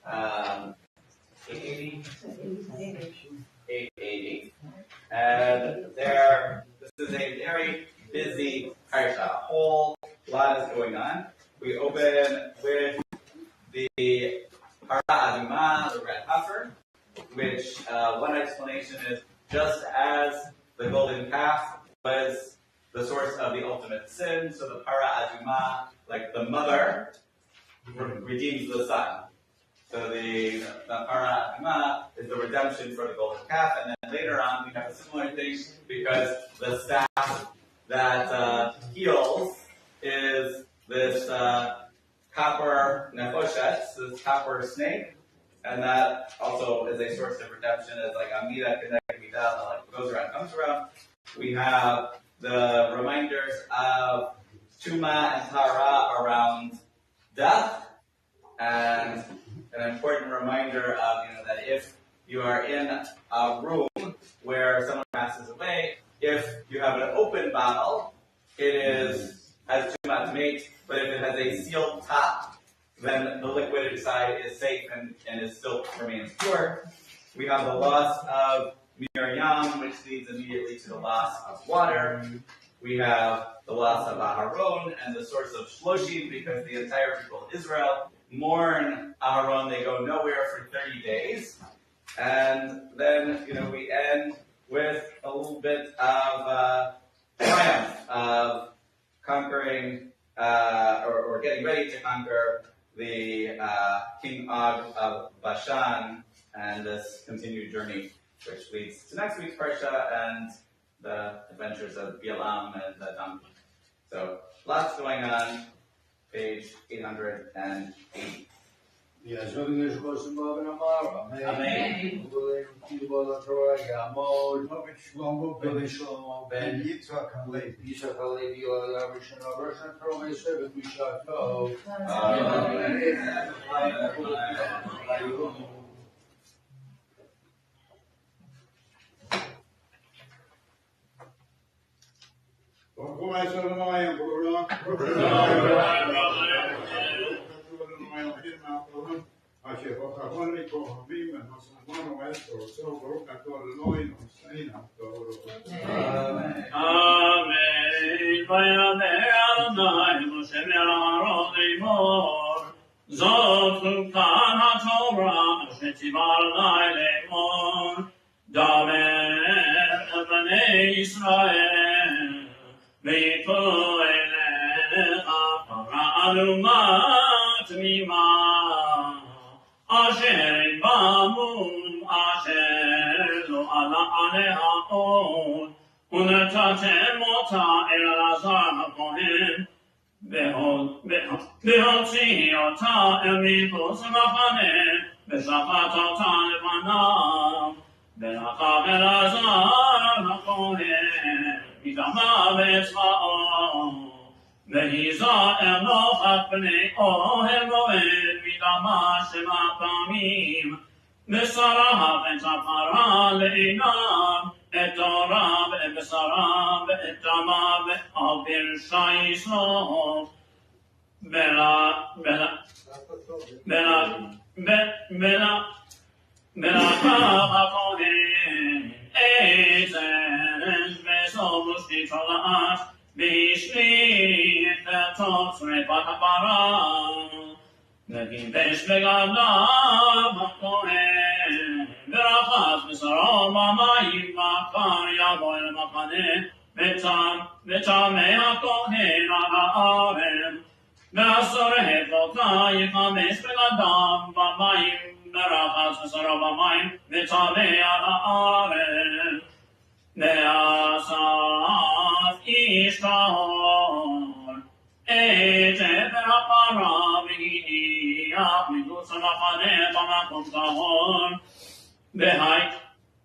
880. And this is a very busy parsha. A whole lot is going on. We open with the Para Aduma, the red heifer, which one explanation is just as the golden calf was the source of the ultimate sin, so the Para Aduma, like the mother, redeems the son. So the Para Aduma is the redemption for the golden calf, and then later on we have a similar thing because the staff that heals is this copper nefoshet, this copper snake, and that also is a source of redemption. It's like Amida connected Mida, like goes around, comes around. We have the reminders of Tuma and Tara around death, and an important reminder of that if you are in a room where someone passes away, if you have an open bottle, has Tuma mate, but if it has a sealed top, then the liquid inside is safe and is still remains pure. We have the loss of Miriam, which leads immediately to the loss of water. We have the loss of Aharon and the source of Shloshim, because the entire people of Israel mourn Aharon. They go nowhere for 30 days. And then, we end with a little bit of triumph of conquering, or getting ready to conquer the King Og of Bashan, and this continued journey, which leads to next week's Parsha and the adventures of Balaam and the donkey. So, lots going on, page 880. Yes,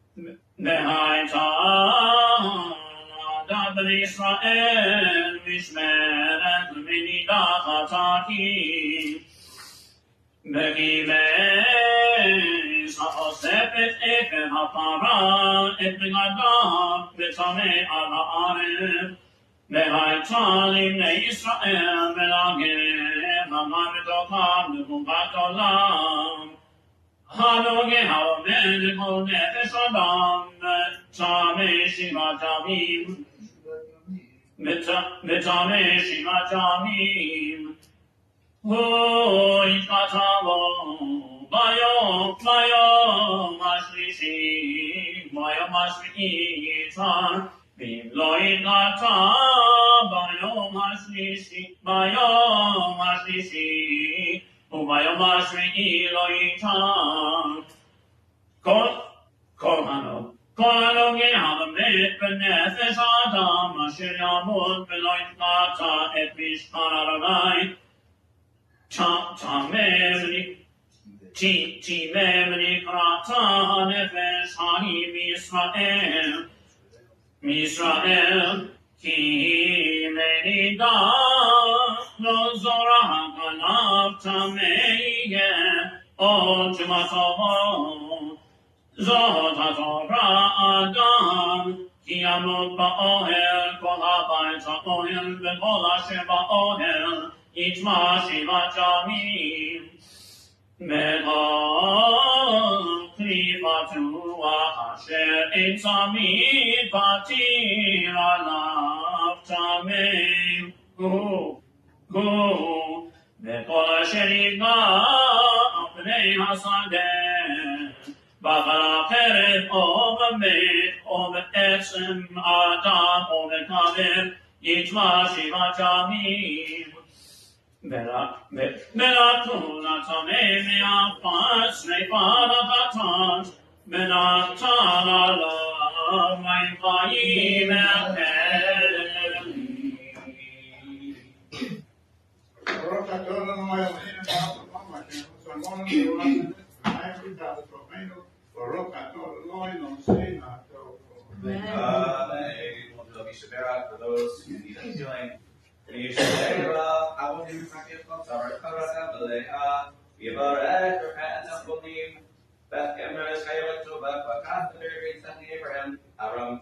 Amen. Hanoge Hamen Hone Shadam Chame Shiva Jamim Mitame Shiva Jamim Hoi Katavo Bayo Mashrishi Bayo Mashri Tan Bim Loinata Bayo Mashrishi Bayo Mashri Loitan Korhano Geham Benefesh Adam Asher Yamud Beloit Kata Et Mishkan Adonai Tamemni Memni Krata Nefesh Hahi Misrael Ki Menida Lo Zorah Ganav Tameye O Jumatovo Zota Torah Adam Ki Amot Ba'ohel Kol HaBayit HaOhel V'Kol Asher Ba'ohel Yitma Shiva Jamim Me'ol Klipatu Asher Eitzamid Patir Alav Tamim Hu Me'kol Asher Yiga Bnei Hasadeh B'chal Keret O B'met O B'etzem Adam O B'kaver Yitma Shiva Jamim Menatuna Tameh Me'afas Ne'fada Batat Menatana La Ma'ifayim For those who need a healing. You should say, well, I will do something called Sarah Karasabalea, Vivaret, repent and believe that Emma is Kayla to Beth, but Constantine, Sandy Abraham, Abram,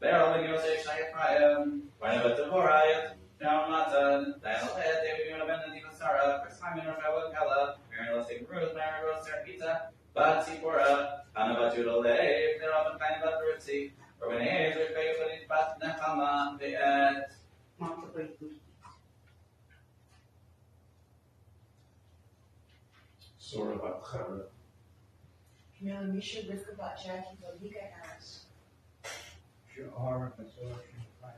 Beryl, and Yosef, Ephraim, Barnabas Devorah, Down Matan, Daniel Head, David Univen, and Eva Sarah, Chris Simon, Rafael Kala, Mary Lustig Ruth, Mary Rose, Sarah Pizza, Bad Sipora, Anna Batudale, they're often kind of Ritzy, or when Hayes, or Kayla, Bat Nefama, the end. Sort of about Chana. No, Misha Rivka bought Jackie what he got asked. Sha'ar Hazor Shemai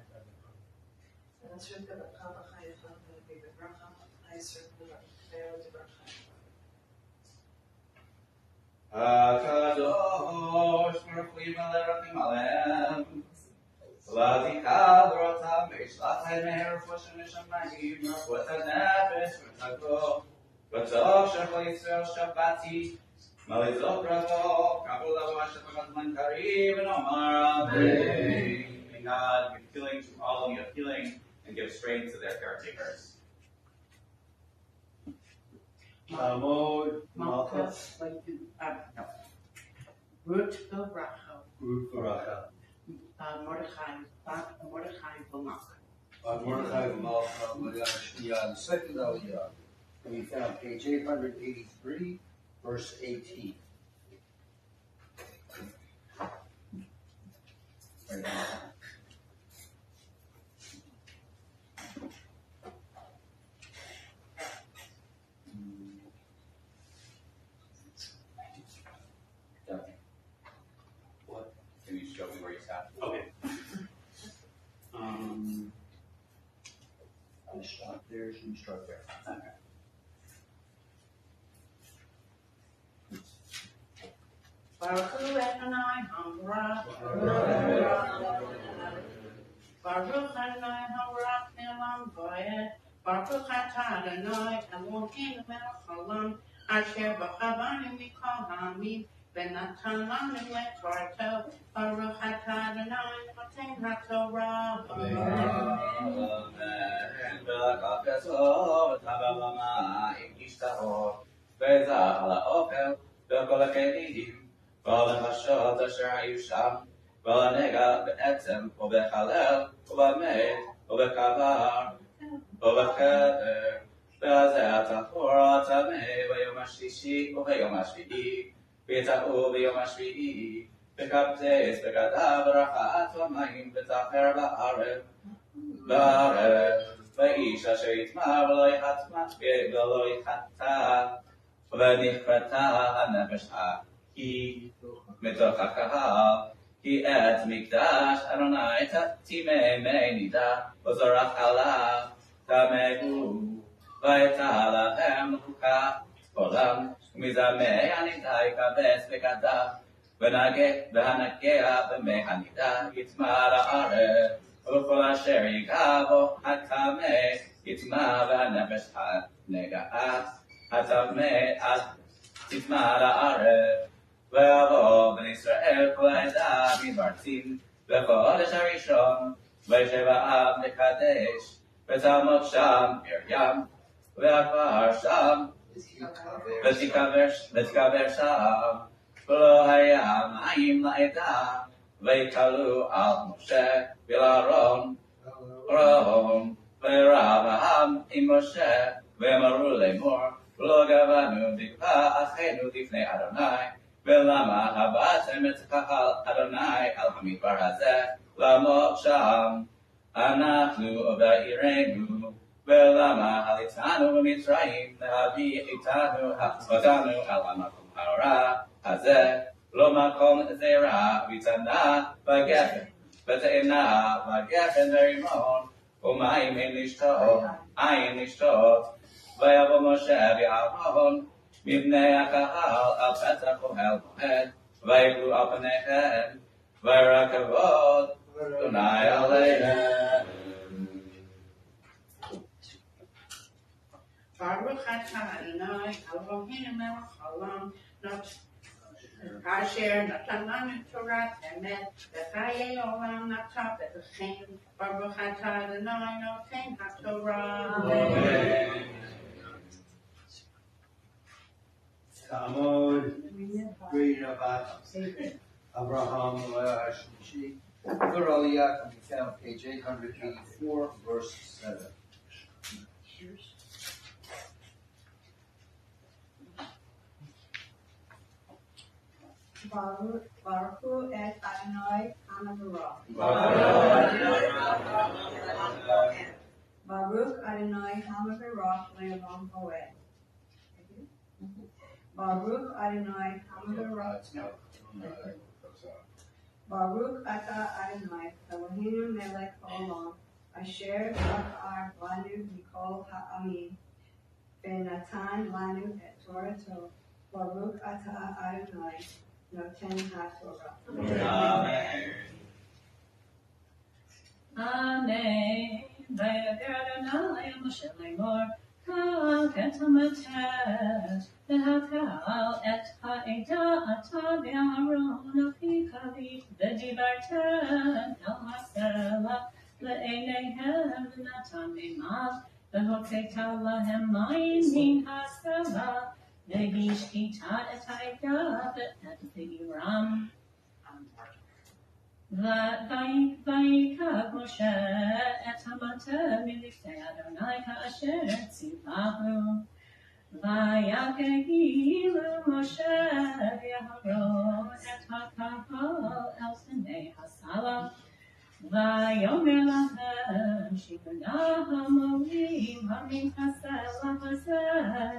And that's Rivka bought Kava Chaya Chava Bebe Bracha, Iser Pharaoh de Bracha. Kadosh Baruch Hu Yimalei Rachim Aleim V'ladika L'rotam V'yishlach Meir Foshem Neshamayim V'rafot HaNefesh V'tagro V'tov Shechol Yisrael Shabbati Malizot Bravo Kabul Avo Hashem V'chazman Karim V'nomar Amen. May God give healing to all who need healing and give strength to their caretakers. Amod Malchus, Ruth Bracha, Ruth Baracha, Mordechai Balak. Mordechai Malcha Mayashniya, the second Aliyah, can be found page 883, verse 18. Right now. What? Can you show me where you sat? Okay. I stop there, you start there. Okay. Baruch Hu Adonai Hamra. Baruch Adonai Hamra Nelam Voyed. Baruch Atah Adonai Eloheinu Melech Haolam. Asher b'chavanu mikol ha'amim. V'natan lanu et Torto. Baruch Atah Adonai Noten HaTorah. Amen. וכל הכלים, ועל הנחשות אשר היו שם, ועל הנגע בעצם, ובחלל, ובמת, ובקבר, ובקבר, וזה התחור הטמא ביום השלישי וביום השביעי, ויטעו ביום השביעי, וקבץ בגדיו ורחץ במים וטהר בארץ, ואיש אשר יטמא ולא יחטא, ונכרתה הנפש ההיא מתוך הקהל, כי את מקדש אדוני תטימא נידה, וזרח עליו טמא הוא, והייתה להם חוקת עולם, ומזמא הנידה יקבץ בגדיו, והנגע במי הנידה יטמא לארץ, ובכל אשר ייגע בו הטמא יטמא, והנפש הנגעת הטמא תטמא לארץ. ויבוא בן ישראל כל העדה מתברצים בחודש הראשון, וישב העם לקדש, ותעמוד שם מרים, והכפר שם, ותיקבר שם, ולא היה מים לעדה, ויקלו על משה ולאהרון, וירב העם עם משה, ואמרו לאמור, ולא גבנו דקלה אחינו לפני אדוני, ולמה הבאתם את קהל אדוני על המדבר הזה לעמוד שם, אנחנו ובעירנו, ולמה עליתנו במצרים להביא אותנו על המקום הרע הזה, לא מקום זרע ותנה בגפן, ותאנה בגפן ורימון, ומים אין לשתות, ויבוא משה ואהרון מבני הקהל על פתח אוהל מועד, ויפלו על פניהם, וירא כבוד אדוני עליהם. Baruch atah Adonai Eloheinu melech haolam asher natan lanu Torah emet v'chayei olam natan v'chein. Baruch atah Adonai noten haTorah. Amen. Talmud, reading about Abraham, Noah, Shlishi. Good Aliyah can be found page 884, verse 7. Baruch et Adonai Hanavarah. Baruch Adonai Hanavarah Le'olam Hoed. Baruch Adonai Hanavarah. Baruch Atah Adonai Eloheinu Melech Haolam Asher Bachar Lanu Mikol Ha'amim V'natan Lanu Et Torato. Baruch Atah Adonai Noten HaTorah. Amen. Amen. Vayager Adonai Moshe Lemor, Kal ketamatesh, v'hakal et ha'eda ata v'aharon afikavit, v'dibarten el hasela, le'eneihem v'natan mimav, v'hotzeta lahem mayim min hasela, v'gishkita et ha'eda et v'iram. ויקח משה את המטה מלפני אדוני כאשר ציווהו. ויגילו משה ואהרון את הקהל אל פני הסלע. ויאמר להם שיבנה המורים מן הסלע הזה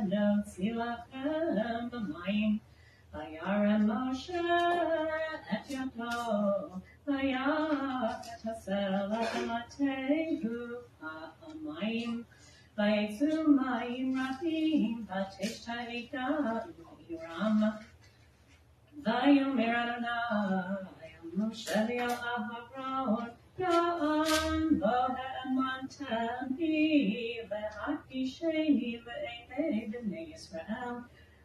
נוציא לכם במים. וירם משה את ידו וירא את הסלע במטהו המים, ויצאו מים רבים ותשתתה בעירם. ויאמר אדוני אל משה ואל אהרון, יען לא האמנתם בי והכישני לעיני בני ישראל,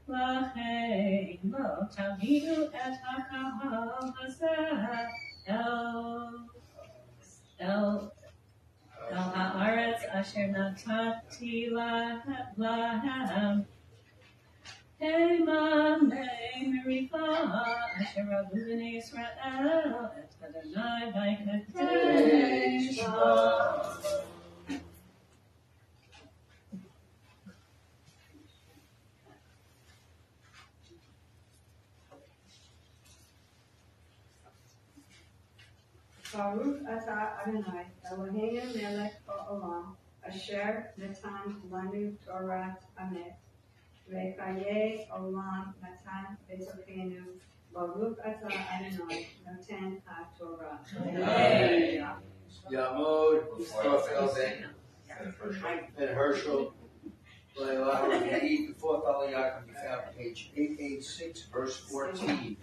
לכן לא תביאו את הקהל הזה אל הארץ אשר נתתי להם. המה מריבה אשר רבו בני ישראל את אדוני ויקדש בו. Baruch atah Adonai Eloheinu melech haolam asher natan lanu Torat Amet v'chaye olam natan b'tochenu Baruch atah Adonai noten haTorah. Yamod, Raphael Ben Herschel, the fourth Aliyah can be found on page 886, verse 14.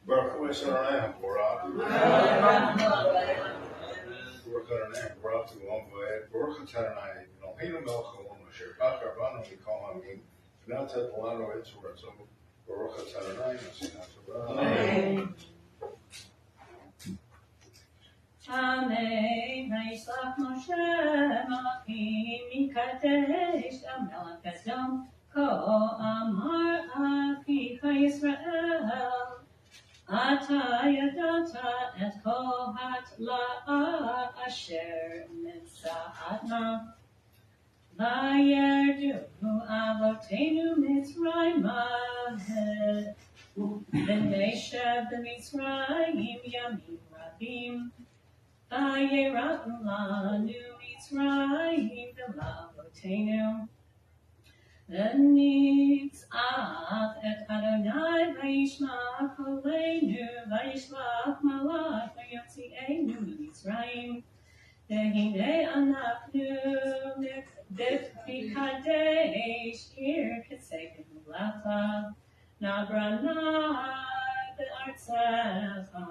Baruch Hu Yisrael, Baruch Adonai, Baruch Tulam V'ed, Baruch Adonai, Eloheinu melech haolam asher bach rabanu mikol ha'amim, v'natan lanu et torato, Baruch Adonai, Nosen HaTorah. Amen. Vayishlach Moshe malachim mikadesh el melech Edom ko amar achicha Yisrael ata yadata et kohat la'a asher mitza'atna vayerdu avotenu mitzrayma v'neshev b'mitzrayim yamim rabim vayera'u lanu mitzrayim v'lavotenu v'nitz'ach et Adonai vayishma koleinu vayishlach malach vayotzi'enu mitzrayim v'hinei anachnu b'kadesh ir k'tzekenu lacha nabranai be'artzecha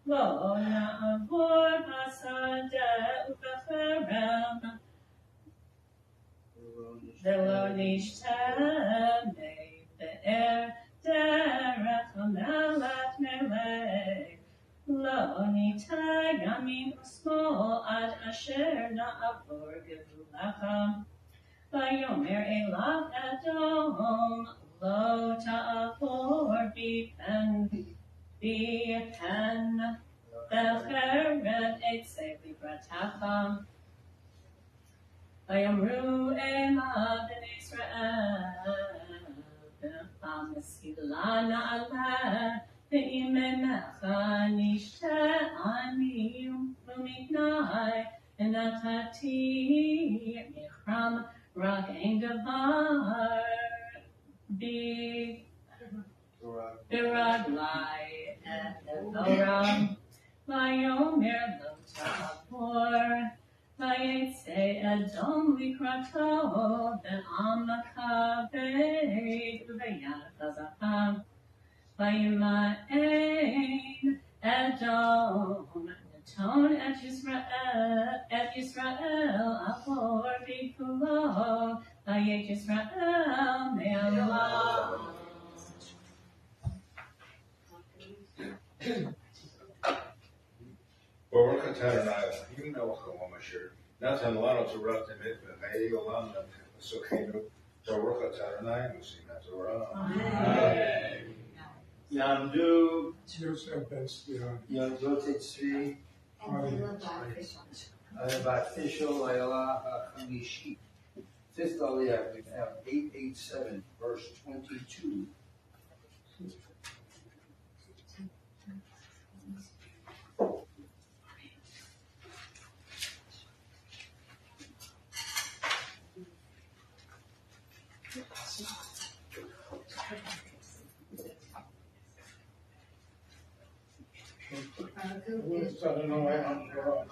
lo na'avor b'sadeh u'b'cherem v'lo nishtemei be'er derech hamelech melech lo nitei yamin u'smol ad asher na'avor gevulacha vayomer elav Edom lo ta'avor bi'en b'cheret etzei libratacha vayamru elav b'nei Yisrael b'meskila na'aleh v'imemecha nishte ani u'mitnai v'natati michram rak ein davar b'raglai eloram vayomer lo ta'avor vayetze Edom likrato ve'am makaved v'yad chazaka vayima'en Edom naton et Yisrael avor bikulo vayet Yisrael me'alav. Baruch Adonai, Eloheinu melech haolam asher natan lanu Torah Amet v'chaye olam natan b'tochenu, Baruch Adonai, Nosen HaTorah. Yamdu, Yosef Ben Slihan. Yamdote Tzvi, Bat Fishel, Ayala HaChamishi. Fifth Aliyah, we have 887, verse 22. Baruch Adonai HaTorah.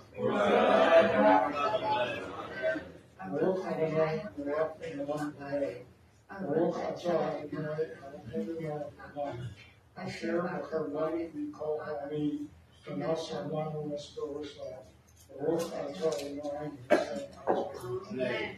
Baruch Adonai Baruch Elam V'ed. Baruch atah Adonai Eloheinu melech haolam asher b'charbanu mikol ha'amim v'nasar lanu es Torah. Baruch atah Adonai Nosen HaTorah. Amen.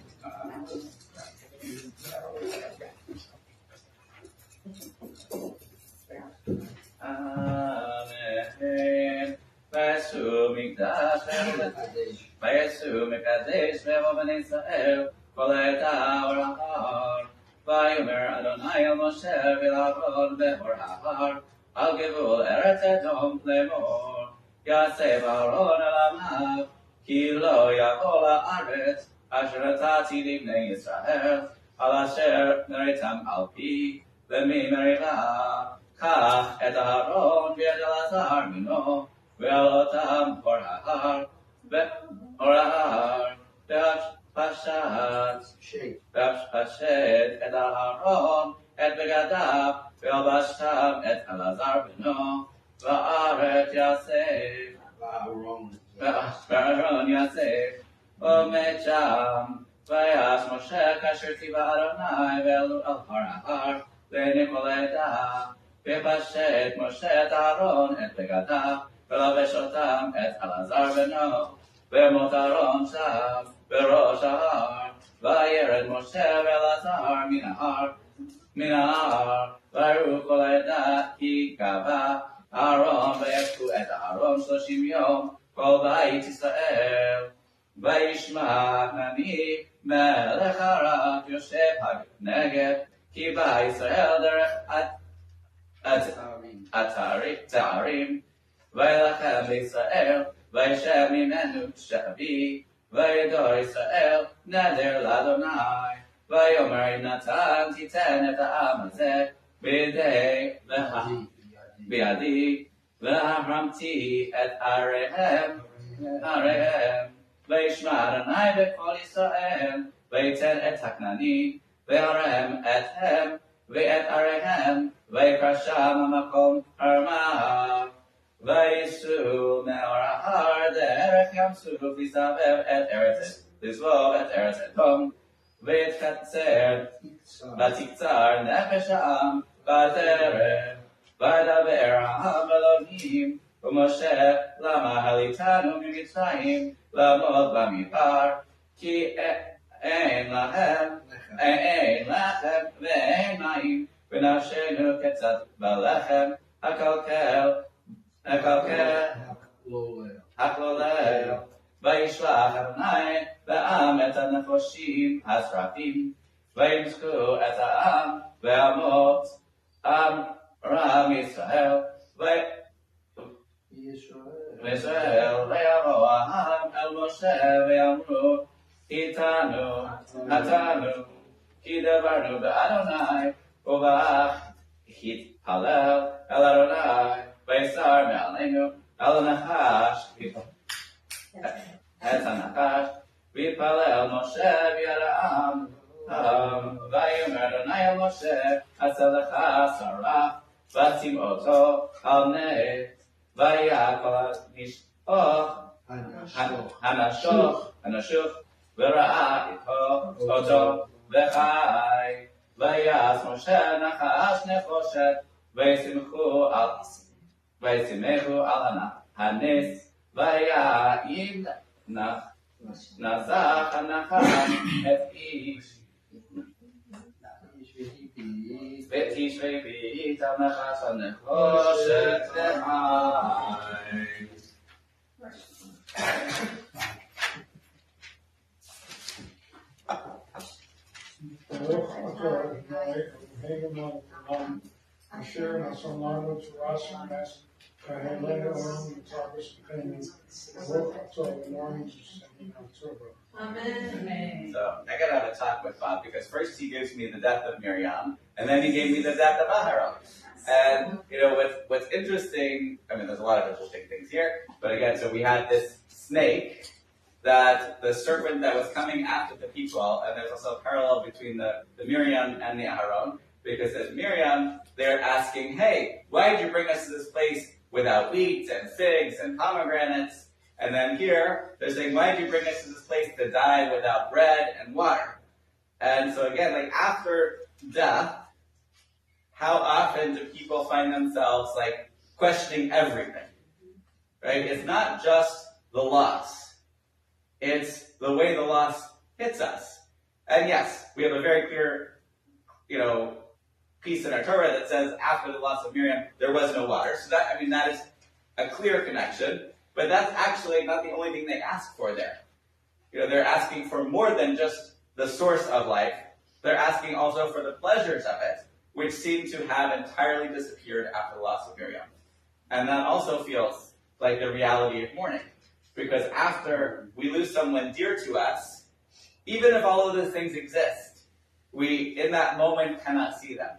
Vayesu mikadesh ve'vo b'nei Yisrael kol ha'eta ha'or. Vayomer Adonai el Moshe v'la'avod be'or ha'or al gevul eretz Edom lemor. Yaseh Aaron el amav ki lo yavol ha'aretz asher nitati libnei Yisrael על אשר מריתם על פי, ומי מריבה, קח את אהרון ואת אלעזר בנו, ועל אותם אור ההר, והפשט את אהרון את בגדיו, והלבשתם את אלעזר בנו, והארץ יאסף, ואהרון יאסף, עומד שם, ויעש משה כאשר ציווה אדוני, ועלו על הר ההר, לעיני כל העדה, ופשט משה את אהרון את בגדיו, ולבש אותם את אלעזר בנו, ומות אהרון שם בראש ההר, וירד משה ואלעזר מן ההר, ויראו כל העדה כי קבע אהרון, ויכו את אהרון 30 יום כל בית ישראל. וישמע כנעני מלך ערב יושב הנגב, כי בא ישראל דרך צערים, וילחם בישראל, וישב ממנו שבי, וידור ישראל נדר לאדוני, ויאמר אם נתן תיתן את העם הזה בידי בידי, והחרמתי את עריהם, וישמע אדוני בקול ישראל, ויתן את הכנעני, וירם אתם ואת עריהם, ויקרא שם המקום הרמה. וייסעו מאור ההר דרך ים סוף לסבב את ארץ אדום, ויתקצר ותקצר נפש העם בדרך, וידבר העם אלוהים ומשה, למה העליתנו ממצרים לעמוד במדבר, כי אין לחם ואין מים, ונפשנו כצד בלחם הכלולל. וישלח אדוני לעם את הנחשים השרפים, וימסכו את העם והמות עם רם ישראל, ויבוא העם אל משה ויאמרו איתנו כי דברנו באדוני, ובאך התפלל אל אדוני, ויסר מעלינו על הנחש, את הנחש, ויתפלל משה וירא העם, ויאמר אדוני אל משה, עשה לך שרף, ושים אותו על נץ, והיה כל הנשוך, וראה אותו וחי, ויעש משה נחש נחושת, וישמחו על הנס, ויעיד נזח הנחש את איש, ואיש והביא את הנחש הנחושת לחי. ברוך אתה אדוני אלוהינו מלך העולם, אשר נשא לנו תורה שמס, והעלינו עולם ותרבס בחיים. ברוך אתה Lord Jesus in October. Amen. So I gotta have a talk with Bob, because first he gives me the death of Miriam, and then he gave me the death of Aharon. And what's interesting, I mean, there's a lot of interesting things here, but again, so we had this snake, that the serpent that was coming after the people, and there's also a parallel between the Miriam and the Aharon, because as Miriam, they're asking, hey, why did you bring us to this place without wheat and figs and pomegranates? And then here, they're saying, why did you bring us to this place to die without bread and water? And so again, like after death, how often do people find themselves like questioning everything? Right? It's not just the loss. It's the way the loss hits us. And yes, we have a very clear, piece in our Torah that says after the loss of Miriam, there was no water. So that is a clear connection. But that's actually not the only thing they ask for there. They're asking for more than just the source of life. They're asking also for the pleasures of it, which seem to have entirely disappeared after the loss of Miriam. And that also feels like the reality of mourning. Because after we lose someone dear to us, even if all of those things exist, we in that moment cannot see them.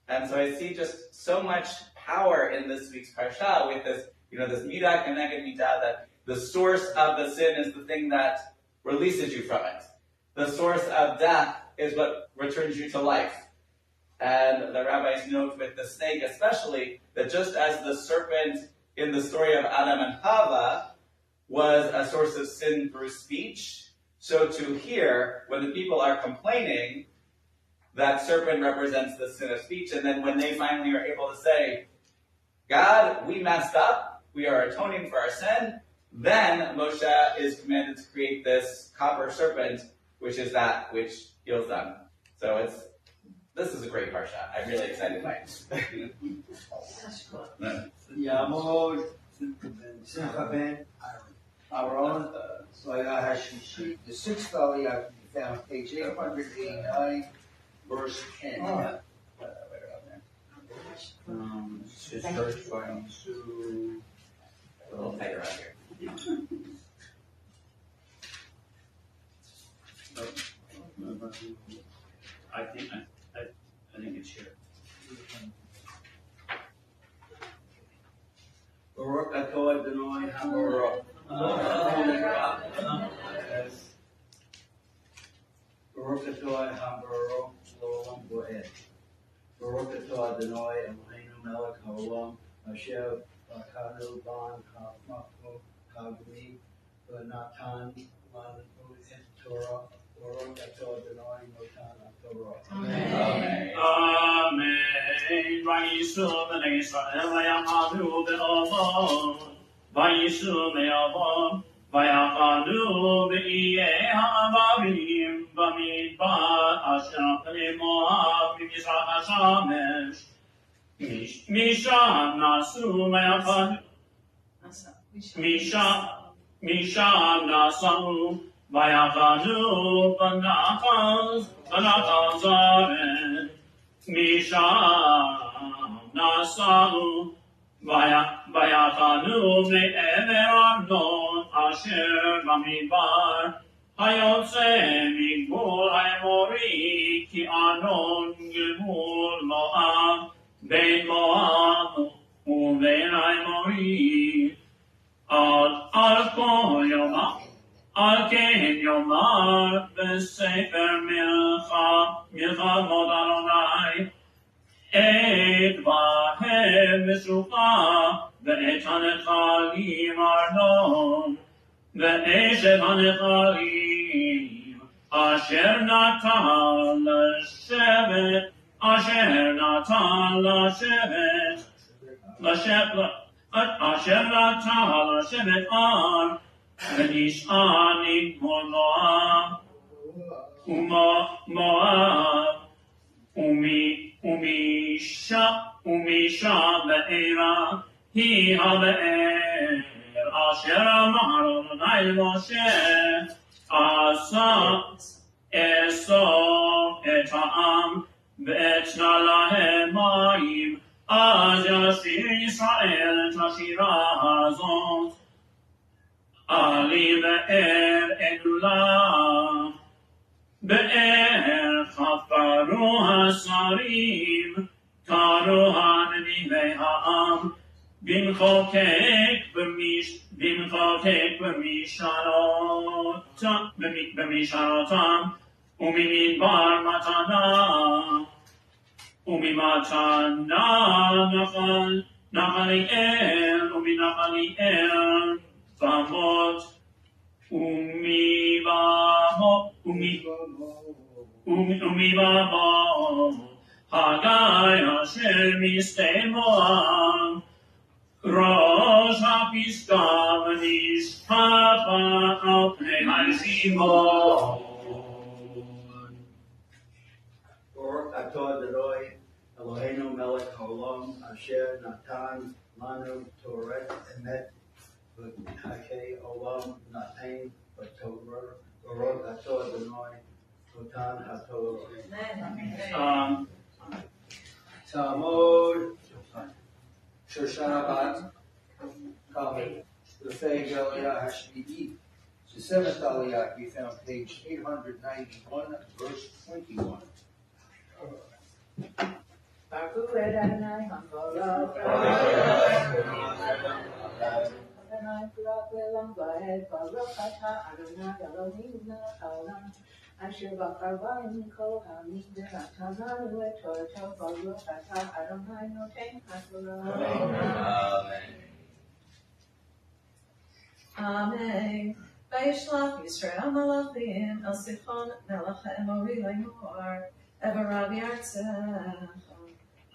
And so I see just so much power in this week's parsha with this, this midah keneged midah, that the source of the sin is the thing that releases you from it. The source of death is what returns you to life. And the rabbis note with the snake especially, that just as the serpent in the story of Adam and Hava was a source of sin through speech, so too here, when the people are complaining, that serpent represents the sin of speech, and then when they finally are able to say, God, we messed up, we are atoning for our sin, then Moshe is commanded to create this copper serpent, which is that which heals them. So this is a great parsha. I'm really excited by it. Yamod Simcha ben Aaron Soya Hashishi. The sixth aliyah can be found page 889, verse 10. It starts by Sue. A little tighter out here. I think it's here. Baruch atah Adonai haBaruch. Baruch atah haBaruch L'olam Bo'ed. Baruch atah Adonai Eloheinu melech haolam asher b'rakanu ban ha'machnu ha'gumi v'natan lanu et Torah. Baruch atah Adonai notan ha'Torah. Amen. Amen. Vayisu b'nei Yisrael vayachadu be'avon. Vayisu me'avon. Vayachadu be'iyeh ha'avarim. Bamidbar asher pnei Moab mimizrach hashamesh. Misham nasu vayachadu. Misham nasu. Vayachadu banachal zaren. Misham nasu. Vayachadu me'ever Arnon asher bamidbar. Hayotze migvul ha'emori ki Arnon gevul Moab. Bein Moab u'bein ha'emori. Al kol yomah. Al ken yomar b'sefer milchamot Adonai et vahem meshucha ve'et hanechalim Arnon ve'eshet hanechalim asher natan l'shevet asher natan l'shevet ar V'nish'ani Moab, umisha be'era, hi ha'be'er, asher amar Adonai Moshe, asa esov et ha'am, ve'et lahem ma'im, az yashir Yisrael et hashira hazot, Ali be'er Elulah, be'er chafaru hasarim, karu hanivei ha'am, bimchotek b'misharotam, umimidbar matana, umimatana nachaliel, uminachaliel, Famot umivamo Hagai asher misnei Moab Rosh ha'pisga v'nishpapa al pnei ha'zimon. Baruch atah Adonai Eloheinu melech haolam asher natan lanu Torah emet Hakei olam natain v'torah. Baruch atah Adonai notan ha'torah. Talmud Shoshana Bat Kami L'fei Galilea Hashmidi The seventh Aliyah can be found page 891, verse 21. Baruch Adonai Hamorah. Adonai Baruch Lelam Vaed. Baruch Atah Adonai Eloheinu melech haolam. Asher bachar banu mikol ha'amim v'natan lanu et Torto. Baruch Atah Adonai noten haTorah. Amen. Vayishlach Yisrael malachim el Sichon melech ha'emori lemor. Evarav yartzech.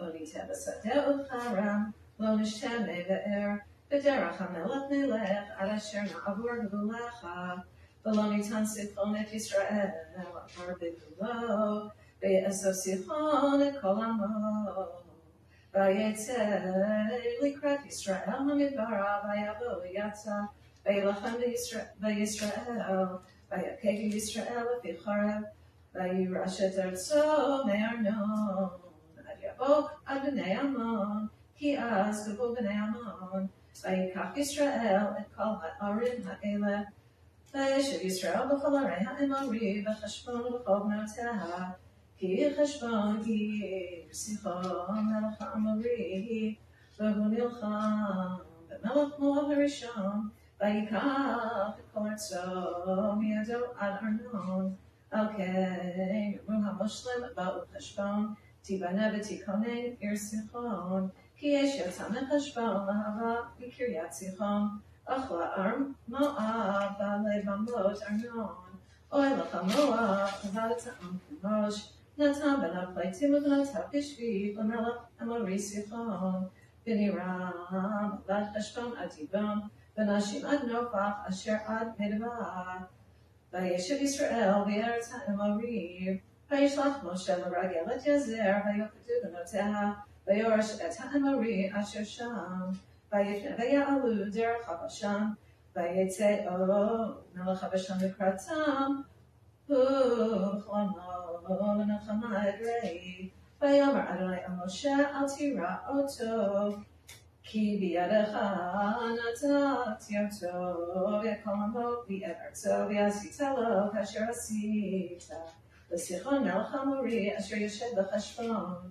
Lo niteh b'sadeh u'charam. Lo nishtem ne've'er. B'derach ha'melech nilech. Ad asher na'avur gvulecha. V'lo nitan Sichon et Yisrael. Amar b'gvulo. V'ye'ezo Sichon et kol amo. Vayetzeh likrat Yisrael hamidbara. Vayavo yatza. Vayilachem v'Yisrael. Vayakegu Yisrael v'fi chorev. Vayirash et artzo me'arnon. Ad yavok ad b'nei Ammon. Ki az gvu b'nei Ammon. Vayikach Yisrael et kol ha'arim ha'eleh. Vayeshev Yisrael b'chol arei ha'emori. V'chashbon b'chol bnoteha. Ki chashbon ki Sichon melech ha'amori. V'hu nilcham b'melech Moab harishon. Vayikach et kol artzo mi'ado ad Arnon. Okay, Ruha Muslim ba'u chashbon, tibane v'tikonen ir Sichon, ki yesh yotzam chashbon lahava v'kiryat Sichon, achla arm Moab v'alev amot Arnon, oy lacha Moab v'aletam kemosh, natam b'nav pleitim v'notav b'shvi v'melech amori Sichon, v'niram v'ad chashbon ad Dibon, v'nashim ad Nofach asher ad Midbar. Vayeshev Yisrael v'eretz ha'emori. Vayishlach Moshe l'ragel et Yazer v'yochadu b'noteha v'yorosh et ha'emori asher sham. Vayifne v'ya'alu derech habashan v'yetzei melech habashan v'kratam u'chlomo v'nachama edrei. Vayomer Adonai el Moshe al tira oto. Ki biyadecha natati oto v'kol hamo v'et artzo v'asita lo kasher asita v'sichon melech hamori asher yoshed b'chashbon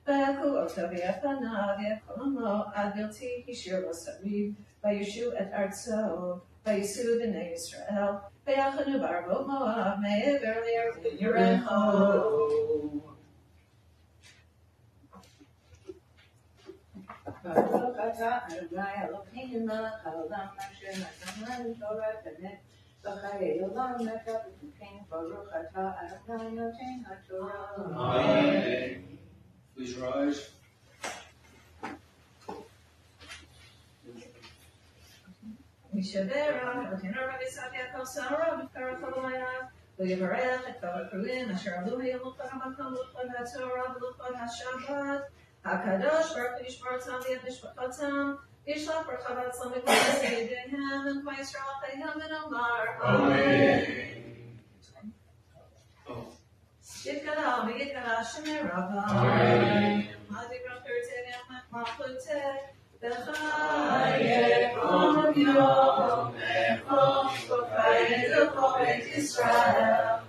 v'yaku oto v'yafana v'kol hamo ad bilti hishir lo saviv v'yishu et artzo v'yisu b'nei Yisrael v'yachanu b'arvot Moab me'ever li'ervin Yerecho. Baruch atah Adonai Eloheinu melech haolam asher natan lanu Torah v'net v'chayei olam natav v'tuken. Baruch atah Adonai noten haTorah. Amen. Please rise. Mishavera, Eloheinu Rabbi Sadia Kol Sarah v'Karach Ha'olayah v'Yivarech et kol ha'kruim asher alu ha'yilukot ha'makom l'chod ha'Torah v'l'chod ha'Shabbat. HaKadosh Baruch Hu yishmor otam v'yet mishpachotam v'yishlach bracha v'atzlam v'kol yisraelim and Kol Yisrael chayim v'nomar Amen. Yitkala v'yitkala Shemei Rabba Ha'divrach v'yirtei v'machlotek v'chayek om yom echom v'chayek l'chol Beit Yisrael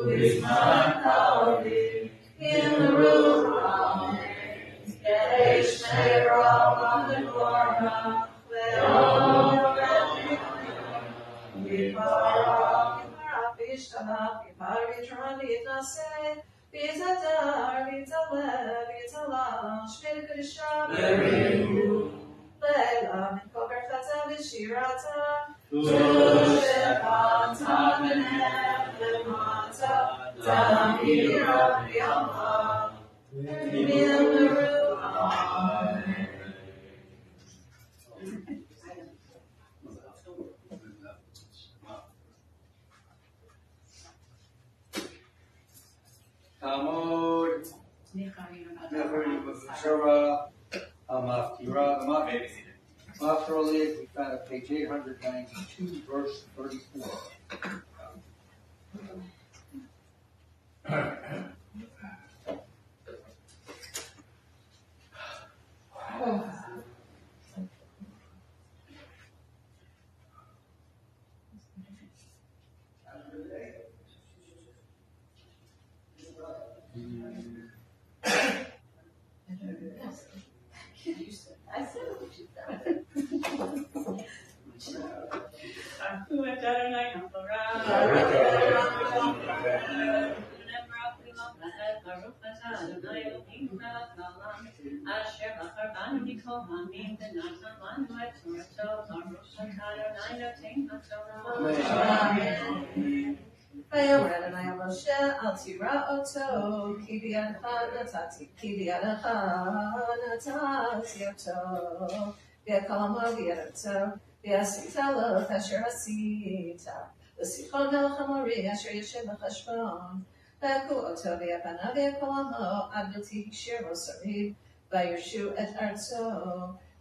Bisman Kali in the room, Yesh Me'ram on the Korah, Ve'om Yiparach, V'ishtalach, Yipar V'yitron V'yitnaseh, V'yitadar, V'yitaleh, V'yitalash, V'yitadisha, V'yiru, Le'elam, V'kol Berchata V'shirata, Tushepata V'neh, V'mata, Ta'amira V'yama, V'yamaru, Amen. Talmud, Necharim B'Shara, Amaftira, Mafrolid, we found at page 892, verse 34. Baruch atah Adonai Eloheinu melech haolam, asher bachar banu mikol ha'amim v'natan lanu et Torato. Baruch atah Adonai noten haTorah. Vayomer Adonai el Moshe al tira oto, ki biyadcha natati oto, v'yakolamo v'yadoto, v'yasita lo asher hasita, v'sichon melech hamori asher yeshem b'chashbon, v'yaku oto v'yapana v'yakolamo ad v'ti shiro sariv, v'yoshu et arzo,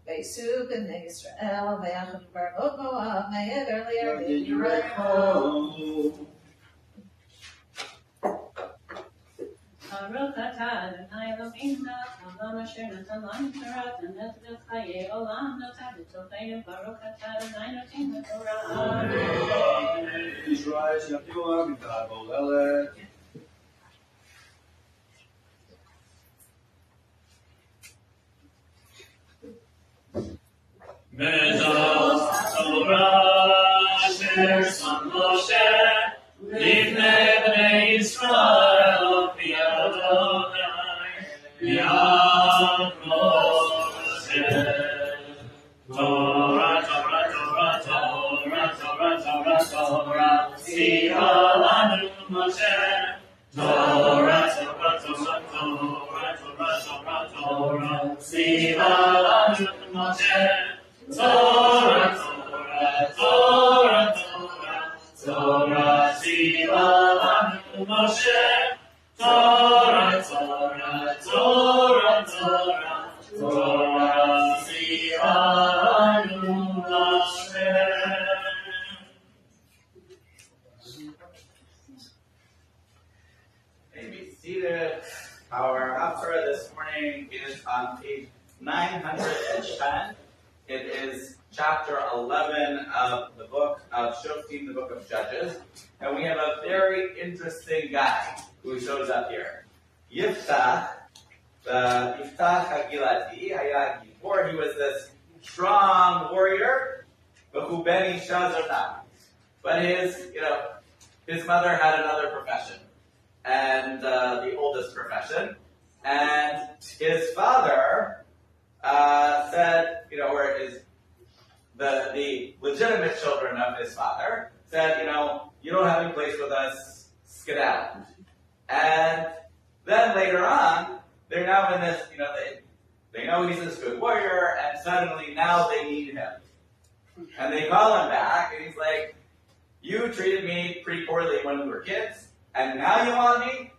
v'yisu b'nei Yisrael, v'yachad barot Moab, me'ever li'Yarden Yericho. Baruch atah Adonai Eloheinu melech haolam, asher natan lanu Torah v'netzav chayei olam notah b'tocheinu. Baruch atah Adonai noten haTorah. Israel Yavua Midad Bolelet. Bezos Torah asher son Moshe Livnei Bnei Yisrael V'Adonai V'Yakov Moshe Torah, Torah, Torah, Torah, Torah, Torah, Torah Tzivah lanu Moshe Torah, Torah, Torah, Torah, Torah, Torah, Torah Tzivah lanu Moshe Torah, Torah, Torah, Torah, Torah, Tzivah lanu Moshe. Torah, Torah, Torah, Torah, Torah, Tzivah lanu Moshe. May be seated. Our Haftarah this morning is on page 910. It is chapter 11 of the book of Shoftim, the book of Judges. And we have a very interesting guy who shows up here. Yiftach HaGiladi, Haya Gibor, he was this strong warrior, but his mother had another profession, and the oldest profession, and his father said, or the legitimate children of his father said, you don't have any place with us, skedaddle. And then later on, they're now in this, they know he's this good warrior, and suddenly now they need him. And they call him back, and he's like, you treated me pretty poorly when we were kids, and now you want me?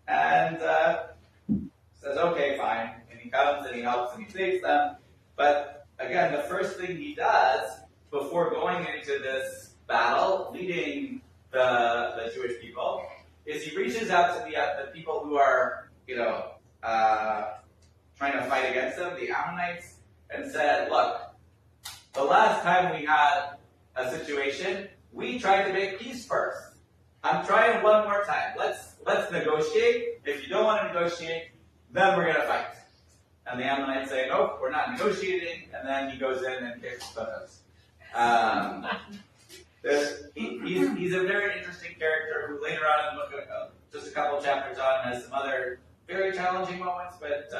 And says, okay, fine. And he comes and he helps and he saves them. But again, the first thing he does before going into this battle, leading the Jewish people, is he reaches out to the people who are, trying to fight against them, the Ammonites, and said, look, the last time we had a situation, we tried to make peace first. I'm trying one more time. Let's negotiate. If you don't want to negotiate, then we're going to fight. And the Ammonites say, nope, we're not negotiating. And then he goes in and kicks photos. He's a very interesting character who later on in the book, just a couple chapters on, has some other very challenging moments, but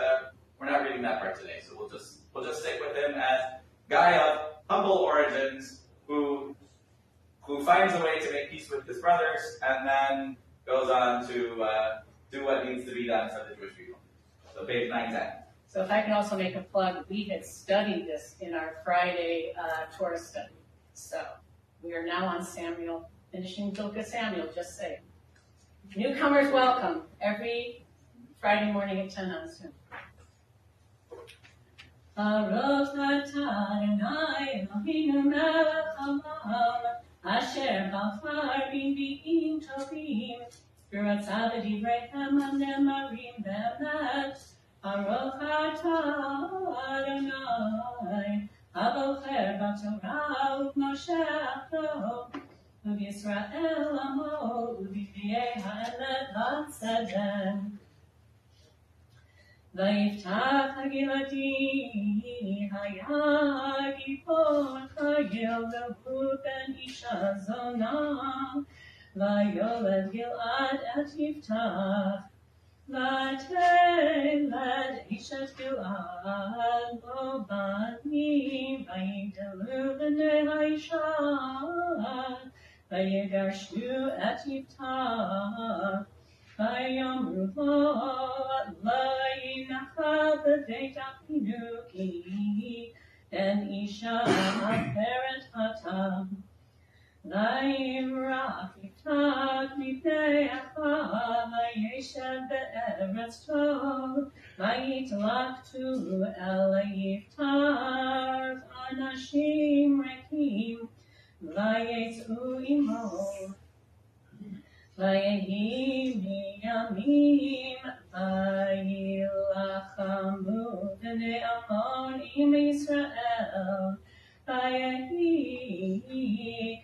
we're not reading that part today. So we'll just stick with him as guy of humble origins who finds a way to make peace with his brothers and then goes on to do what needs to be done for the Jewish people. So page 910. So if I can also make a plug, we had studied this in our Friday Torah study. So we are now on Samuel, finishing the book of Samuel, just saying. Newcomers welcome every Friday morning at 10 on Zoom. Baruch atah Adonai Eloheinu melech haolam, asher bachar b'nbi'im tovim, v'ratzah b'divrei hanemarim be'emet. Baruch atah Adonai, abocher b'torah u'b'mosheach u'b'Yisrael amo u'b'nbi'ei ha'emet v'tzedek. Vayiftaach HaGiladi, Haya Gibor Chayil Vehu ben Isha Zonah, Vayoled Gilad et Yiftach, Vateled Ishat Gilad lo banim, Vayigdalu b'nei ha'isha, Vayigarshu et Yiftach, Vayomru lo lo yinachal b'beit achinuki, Ben Isha Aferet Hatam, Vayimrach Yiftach mipnei Achav, Vayeshev be'eretz tov, Vayitlachtu el Yiftach anashim rekim, Vayetzu imo, Vayehi miyamim, Vayilachamu b'nei Ammon im Yisrael, Vayehi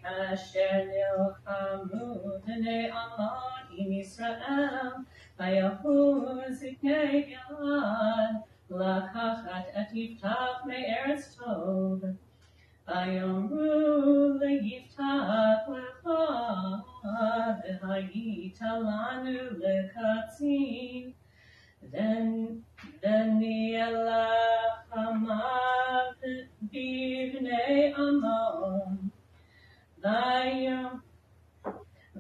kasher nilchamu b'nei Ammon im Yisrael, Vayahu ziknei Gilad, lakachat et Yiftach me'eretz tov, Vayomru leYiftach lecha, v'hayita lanu lekatzin, v'nielachamav b'bnei Ammon,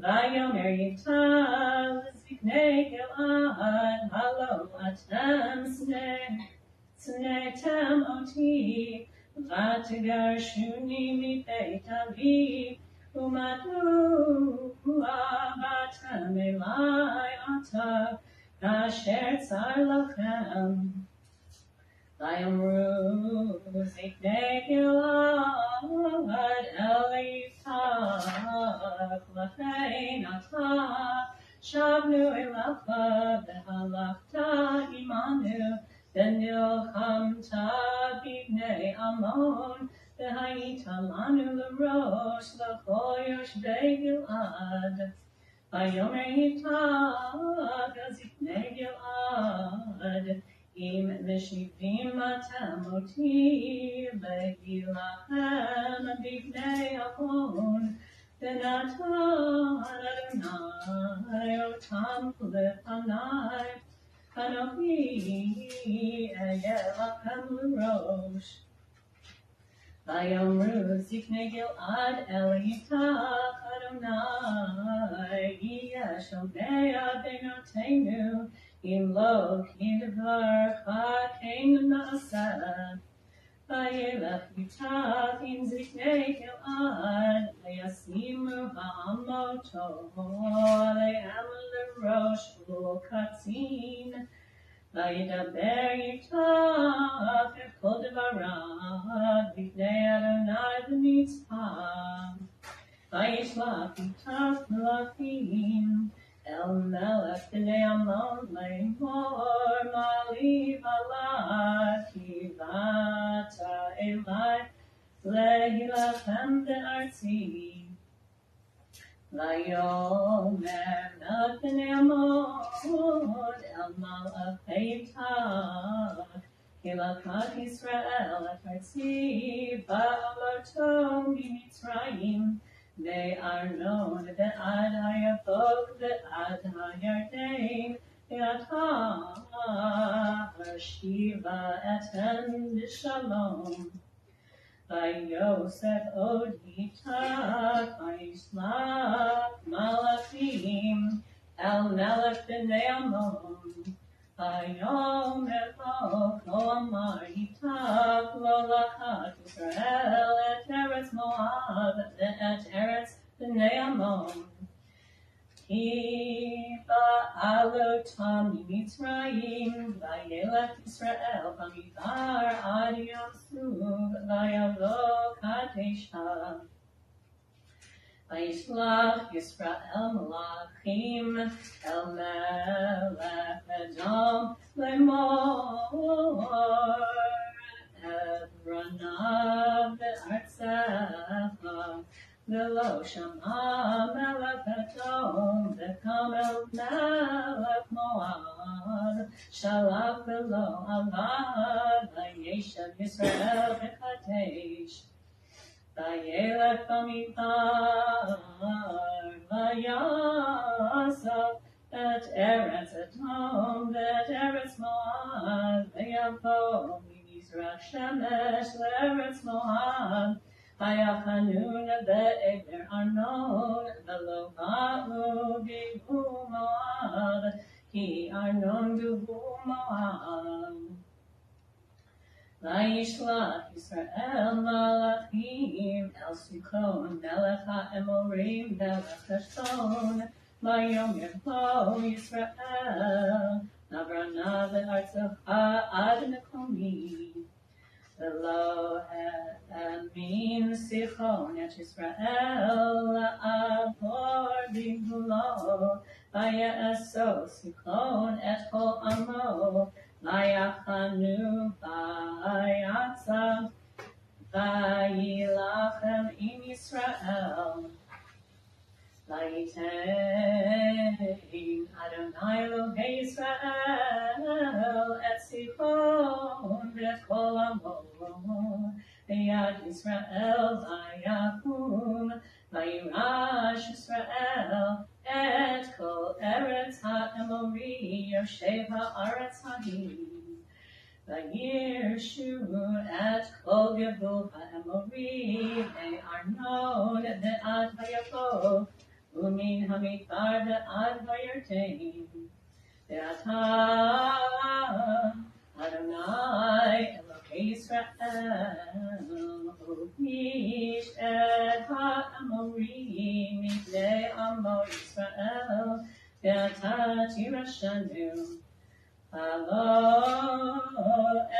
Vayomer Yiftach ziknei Gilad, halo atem snetem oti, Vatigarshuni mibeit avi, umadu abatem elai ata, kasher tzar lachem. Vayomru ziknei Gilad el Yiftach, lachein ata, shavnu elacha, v'halachta imanu, V'nilchamta b'bnei Ammon, v'hayita lanu l'rosh l'chol yoshvei Gilad. Vayomer Yiftach ziknei Gilad, im meshivim atem oti, v'hilachem b'bnei Ammon, v'natan Adonai otam lefanai, Anochi eyelachem l'rosh. Vayomru ziknei Gilad el Yiftach Adonai, yesh omei benotenu, im lo kidvarcha kein na'aseh. Vayelech Yiftach im ziknei Gilad, v'yasimu ha'amoto, le'em l'rosh u'katzin, Vayidaber Yiftach et kol devarav b'nei Adonai b'mitzvah. Vayishlach Yiftach melachim el melech b'nei Ammon le'mor ma'aliv alach kivata elai le'hilachem be'artzi. Vayomer melech b'nei Ammon el malach Yiftach, Hilachat Yisrael et artzi ba'aloto miMitzrayim, ve'arnon ve'ad hayavok ve'ad hayarden, ve'ata harshiva etem b'shalom. Vayosef od Yiftach, vayishlach malachim el melech b'nei Ammon. Vayomer lo kol amar Yiftach lo lachat Yisrael et eretz Moab et eretz b'nei Ammon. Ki ba'alotam miMitzrayim, vayelech Yisrael b'midbar ad yom suv, vayavo kadesha. Vayishlach Yisrael malachim el melech Edom lemor, Ebranav ve'artzecha, ve'lo shama melech Edom, ve'kamel melech Moab, shalach ve'lo avad, vayeshev Yisrael v'kadesh. Vayelech b'midbar vayasa et Eretz Edom v'et Eretz Moab v'yavo mimizrach shemesh le'Eretz Moab v'yachanun be'ever Arnon v'lo ba'u bi'hu Moab ki Arnon bi'hu Moab. Vayishlach Yisrael malachim el Sichon melech ha'emorim melech Heshbon Vayomer lo Yisrael navrana ve'artzecha ad mekomi v'lo ha'amin Sichon et Yisrael la'avor b'gvulo vaya'aso Sichon et kol amo Vayachanu vayatza vayilachem im Yisrael Vayitem Adonai Elohei Yisrael et Sichon v'et kol amo v'yad Yisrael vayakum vayirash Yisrael et kol eretz ha'emori yoshev ha'aretz ha'im vayirshu et kol gevul ha'emori ve'arnon ve'ad hayakov umin hamidbar ve'ad hayartein ve'ata Adonai Elokei Yisrael Upish et ha'amorim mipnei amo Yisrael ve'ata tirashanu Halo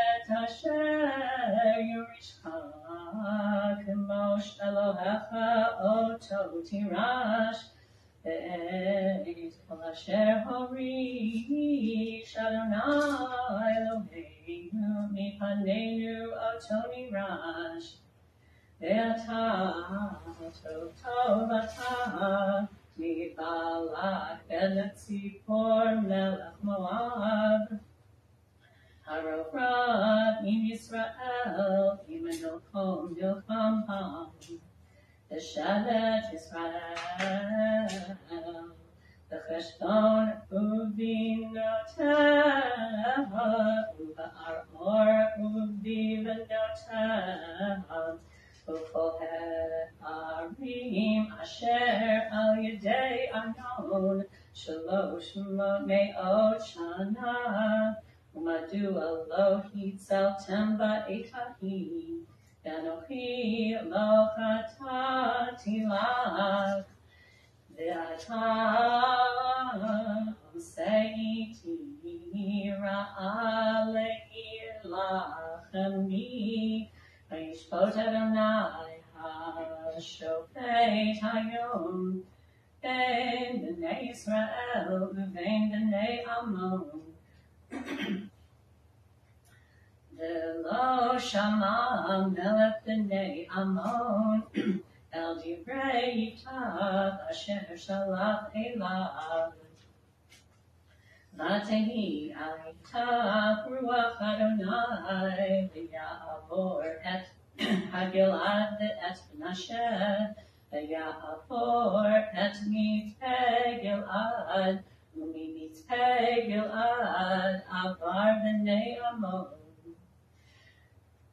et asher yurishcha k'mosh Elohecha oto tirash ve'et kol asher horish Adonai Eloheinu mipaneinu oto nirash ve'ata tovata Mibalak ben Tzipor melech Moab Harofrat im Yisrael imenilchom nilcham V'shevet Yisrael V'cheshbon uvinoteha Uva'aror uvivinoteha Ukol ha'arim asher al yedei Arnon shalosh me'ot shana umadu lo hitzaltem ba'et ha'hi v'anochi lo chatati lach ve'ata se'iti ra'a le'ilachemi Vayishpot Adonai ha'shofet hayom ben b'nei Yisrael u'ben b'nei Ammon V'lo shama melech b'nei Ammon el divrei Yiftach asher shalach elav Vatehi al Yiftach ruach Adonai v'ya'avor et Hagilad et Menashe v'ya'avor et mitzpeh Gilad u'mitzpeh Gilad avar b'nei Ammon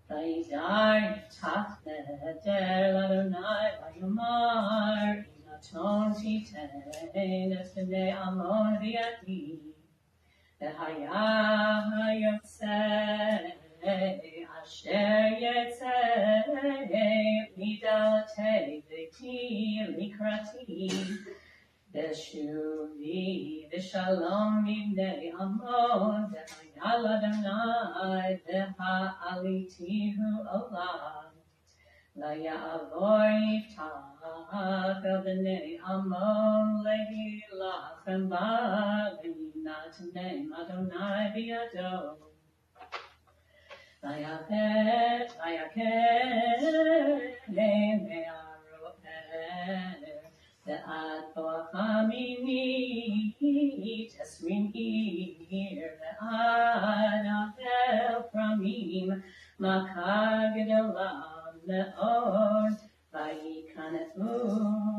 Vayidar Yiftach neder l'Adonai v'yomar inaton titein et b'nei Ammon v'yadi v'haya hayotzeh asher yetzeh midaltei v'ti likrati v'shuvi v'shalom mibnei Ammon v'haya l'Adonai v'ha'alitihu olam v'ya'avor Yiftach el b'nei Ammon le'hilachem ba v'yinat nem Adonai b'yado Vayaket me'aroher ve'ad bo'achamimit esrim ir ve'ad avel framim makar gedolah me'od ויקנאו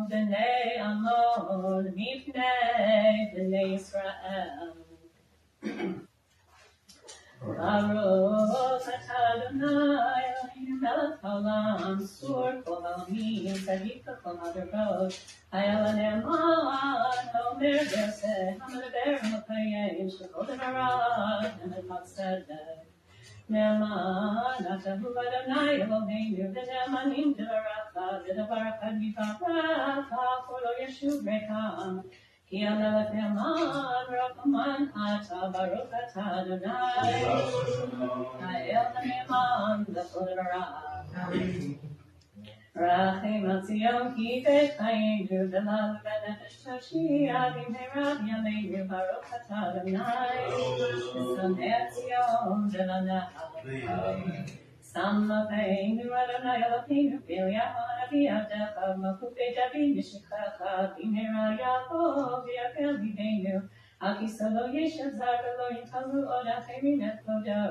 בני עמון מפני בני ישראל. ברוך אתה אדוני אלוהינו מלך העולם, צור כל העמים, צדיק בכל הדורות, היה לנאמן האומר ועושה, המדבר ומקיים, שכל דבריו אמת וצדק. נאמן אתה הוא אדוני אלוהינו, ונאמנים דבריך, ודברך יברך, כל לא ישוב ריקם. כי המלך נאמן רחמן אתה, ברוך אתה אדוני, האל הנאמן לכל דבריו. רחם על ציון כי בית חיינו, ולנו בנפש תושיע במהרה בימינו, ברוך אתה אדוני, ושונא ציון ולנער. שם אבינו אדוני אלוהינו ביליון אבי עבדך, מלכות בית דוד משכחך, במהרה יבוא וירפא ליבנו, על כיסא לא ישב זר ולא יתעלו עוד אחרים את כבודו,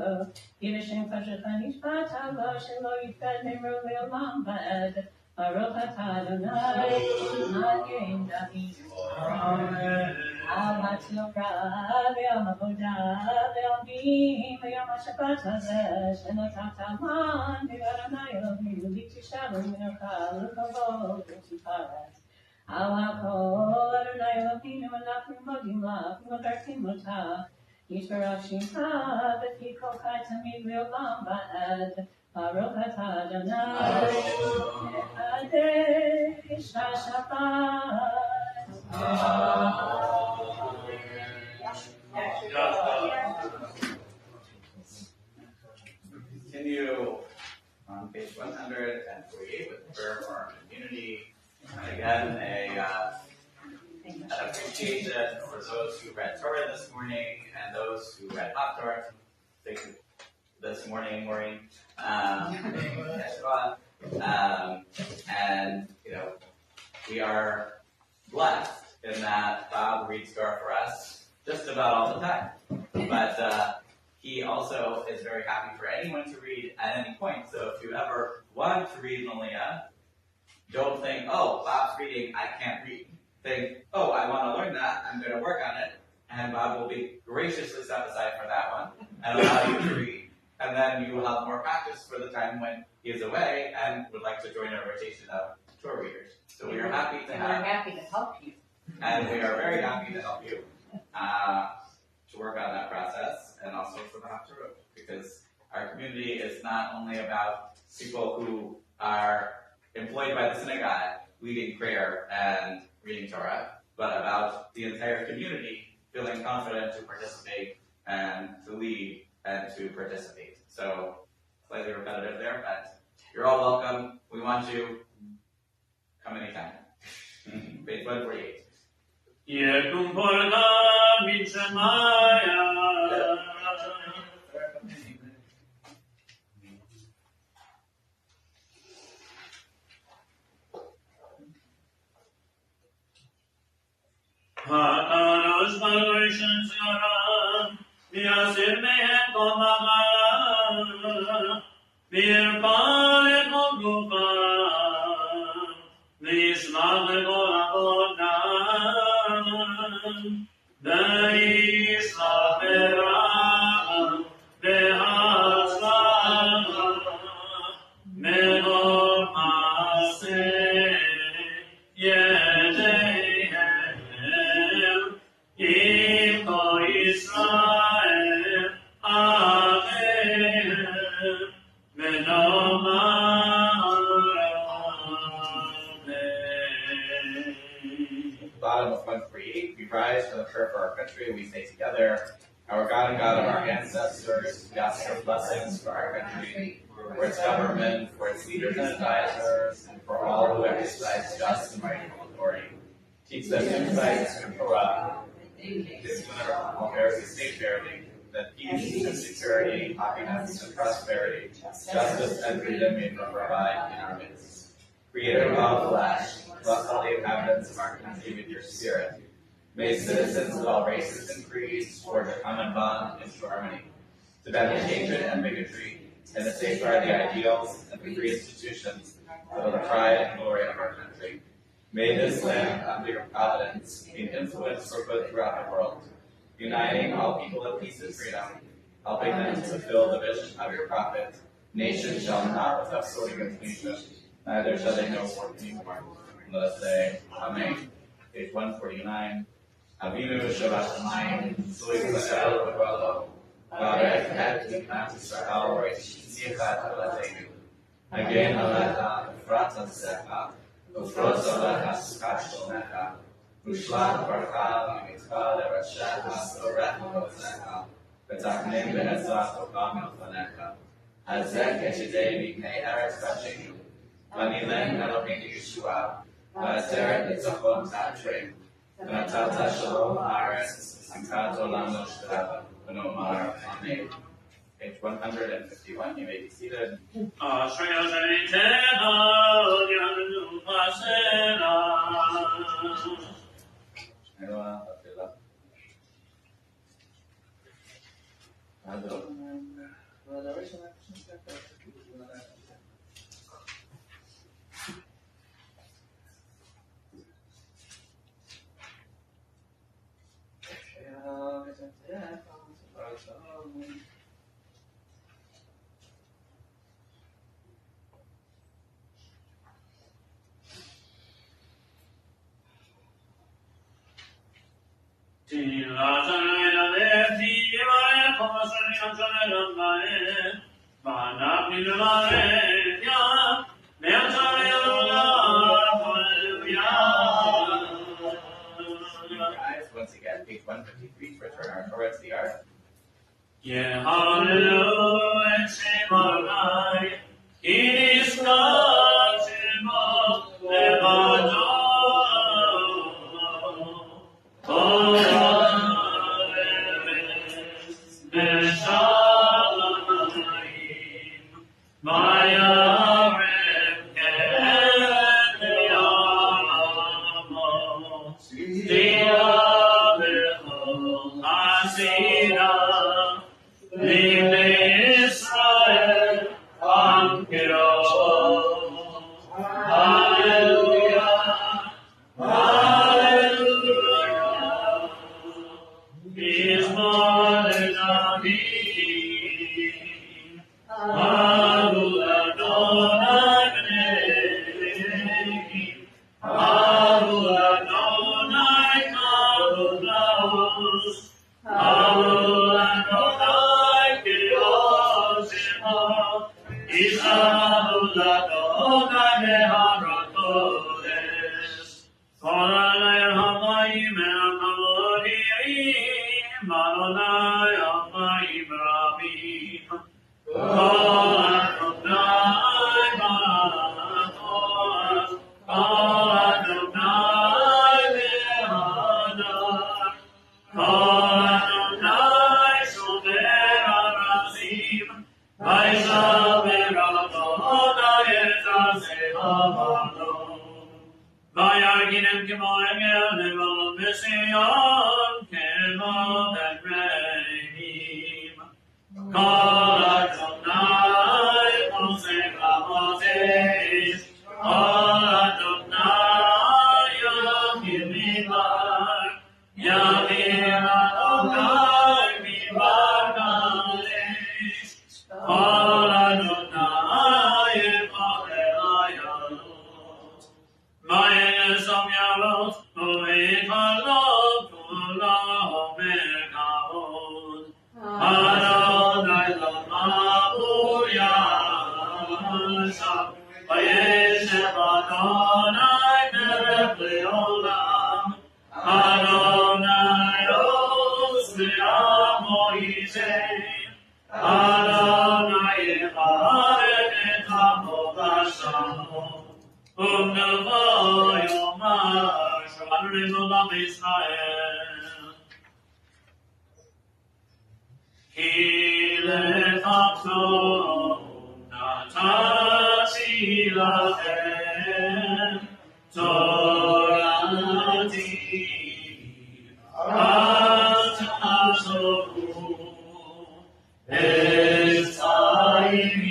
כי בשם חשך נשבעת לו שלא יפקד נמרו לעולם ועד, ברוך אתה אדוני מגן דוד. על התורה ועל עבודה ועל בים ויום השבת הזה שנתת מן ואדוני אלוהינו לקדושה ולמנוחה לכבוד ולתפארת. על הכל אדוני אלוהינו אנחנו מודים לך ומברכים אותך, יתברך שמך וכי כל חי תמיד לעולם ועד, ברוך אתה אדוני מחדש השבת. Continue on page 148 with the prayer for our community. And again, an appreciation for those who read Torah this morning and those who read Hot Torah this morning, Maureen. And, we are blessed in that Bob reads Torah for us just about all the time. But he also is very happy for anyone to read at any point. So if you ever want to read Malia, don't think, oh, Bob's reading, I can't read. Think, oh, I want to learn that, I'm going to work on it, and Bob will be graciously set aside for that one and allow you to read. And then you will have more practice for the time when he is away and would like to join a rotation of Torah readers. So we are happy to have. We're happy to help you. And we are very happy to help you to work on that process, and also for the Haftarot, because our community is not only about people who are employed by the synagogue leading prayer and reading Torah, but about the entire community feeling confident to participate and to lead and to participate. So, slightly repetitive there, but you're all welcome. We want you. Come anytime. Page 148. יקום פורקה מצמאיה הארוש בראשון זרם ויסיר מהם כל מגע וירפא לכל גופם וישמח לכל עבודם וישמח ברעם בהצלחה מכל מעשה ידיהם עם כל ישראל אחיהם Bottom of 148, we rise for the prayer for our country, and we say together, our God and God of our ancestors, we ask for blessings for our country, for its government, for its leaders and advisors, and for all who exercise just and rightful authority. Teach them insights and Torah, give them all very sanctuary, that peace and security, happiness and prosperity, justice and freedom may provide in our midst. Creator of all flesh, bless all the inhabitants of our country with your spirit. May citizens of all races and creeds forge a common bond into harmony, to banish hatred and bigotry, and to safeguard the ideals and the free institutions for the pride and glory of our country. May this land, under your providence, be an influence for good throughout the world, uniting all people in peace and freedom, helping them to fulfill the vision of your prophet. Nation shall not lift up sword against nation, neither shall they know war anymore. Let us say, Amen. Page 149. Avinu Shabbat Services, Yisrael V'Valo, Varech et Yiknat Yisrael V'Yichat Alatenu. Again, Alata, Efrat Zecha, Ufrot Alecha Sukat Shomecha, Ushlach Barcha V'Mitzvah L'Rashecha Sorech V'Ozecha, V'Tachnim V'Ezrat Okam Yofanecha, Hazek Eshidei V'Gnei Eretz V'Ashenu, V'Nilen Eloheinu Yeshua, V'Aser Nitzachon Ta'atrim, V'Natata Shalom Haaretz, Simchat Olam Lo Shterava, V'Nomar Amen. Page 151, you may be seated. Once again, page 153, return our towards the art. Yeah, hallelujah, Shemonai, it is God, Shemon, Levado, It's time.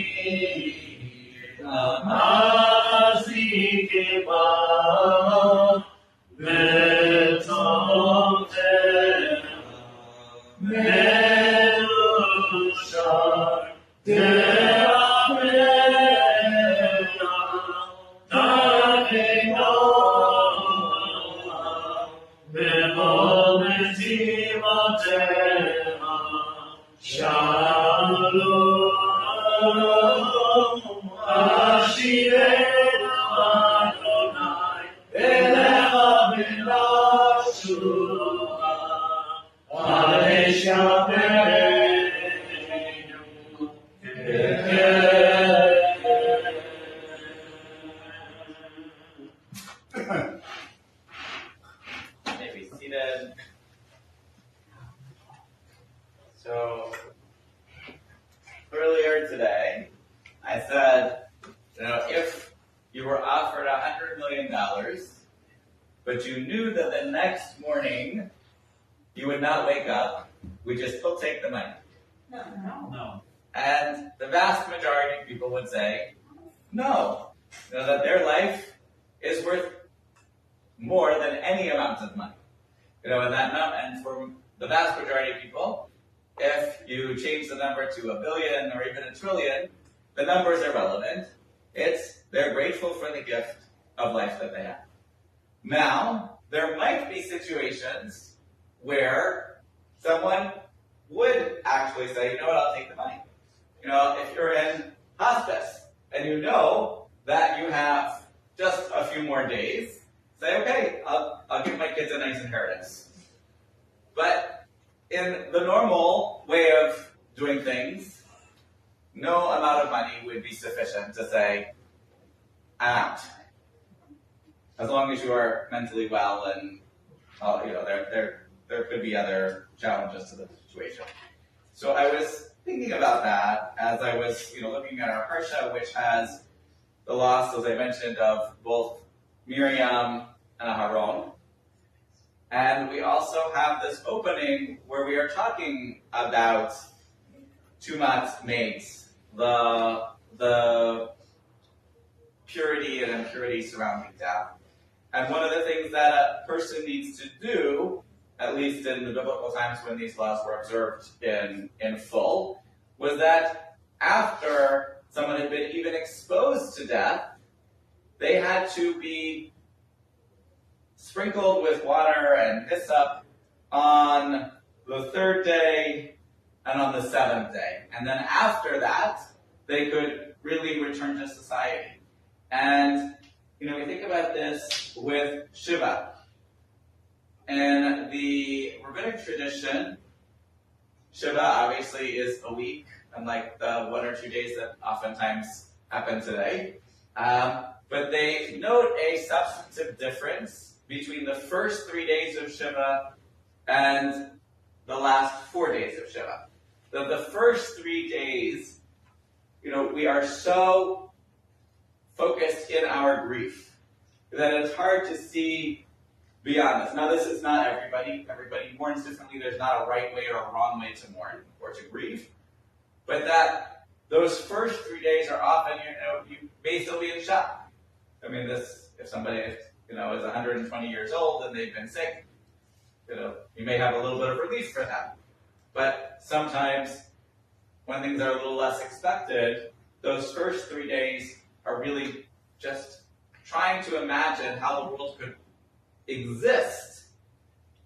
Maybe seated. So earlier today, I said, if you were offered $100 million, but you knew that the next morning you would not wake up, would you still take the money? No. And the vast majority of people would say, no. That their life is worth more than any amount of money. And for the vast majority of people, if you change the number to $1 billion or even $1 trillion, the number is irrelevant. They're grateful for the gift of life that they have. Now, there might be situations where someone would actually say, you know what, I'll take the money. If you're in hospice and you know that you have just a few more days, say, okay, I'll give my kids a nice inheritance. But in the normal way of doing things, no amount of money would be sufficient to say, I'm out. As long as you are mentally well and, there could be other challenges to the situation. So I was thinking about that as I was, looking at our Parsha, which has the loss, as I mentioned, of both Miriam and Aharon. And we also have this opening where we are talking about Tumat Mates, the purity and impurity surrounding death. And one of the things that a person needs to do, at least in the biblical times when these laws were observed in full, was that after someone had been even exposed to death, they had to be sprinkled with water and hyssop on the third day and on the seventh day. And then after that, they could really return to society. And, we think about this with Shiva. In the rabbinic tradition, Shiva obviously is a week, unlike the 1 or 2 days that oftentimes happen today. But they note a substantive difference between the first 3 days of Shiva and the last 4 days of Shiva. The first 3 days, we are so focused in our grief that it's hard to see beyond this. Now, this is not everybody. Everybody mourns differently. There's not a right way or a wrong way to mourn or to grieve. But that those first 3 days are often, you may still be in shock. I mean, if somebody, is 120 years old and they've been sick, you may have a little bit of relief for them. But sometimes, when things are a little less expected, those first 3 days are really just trying to imagine how the world could exist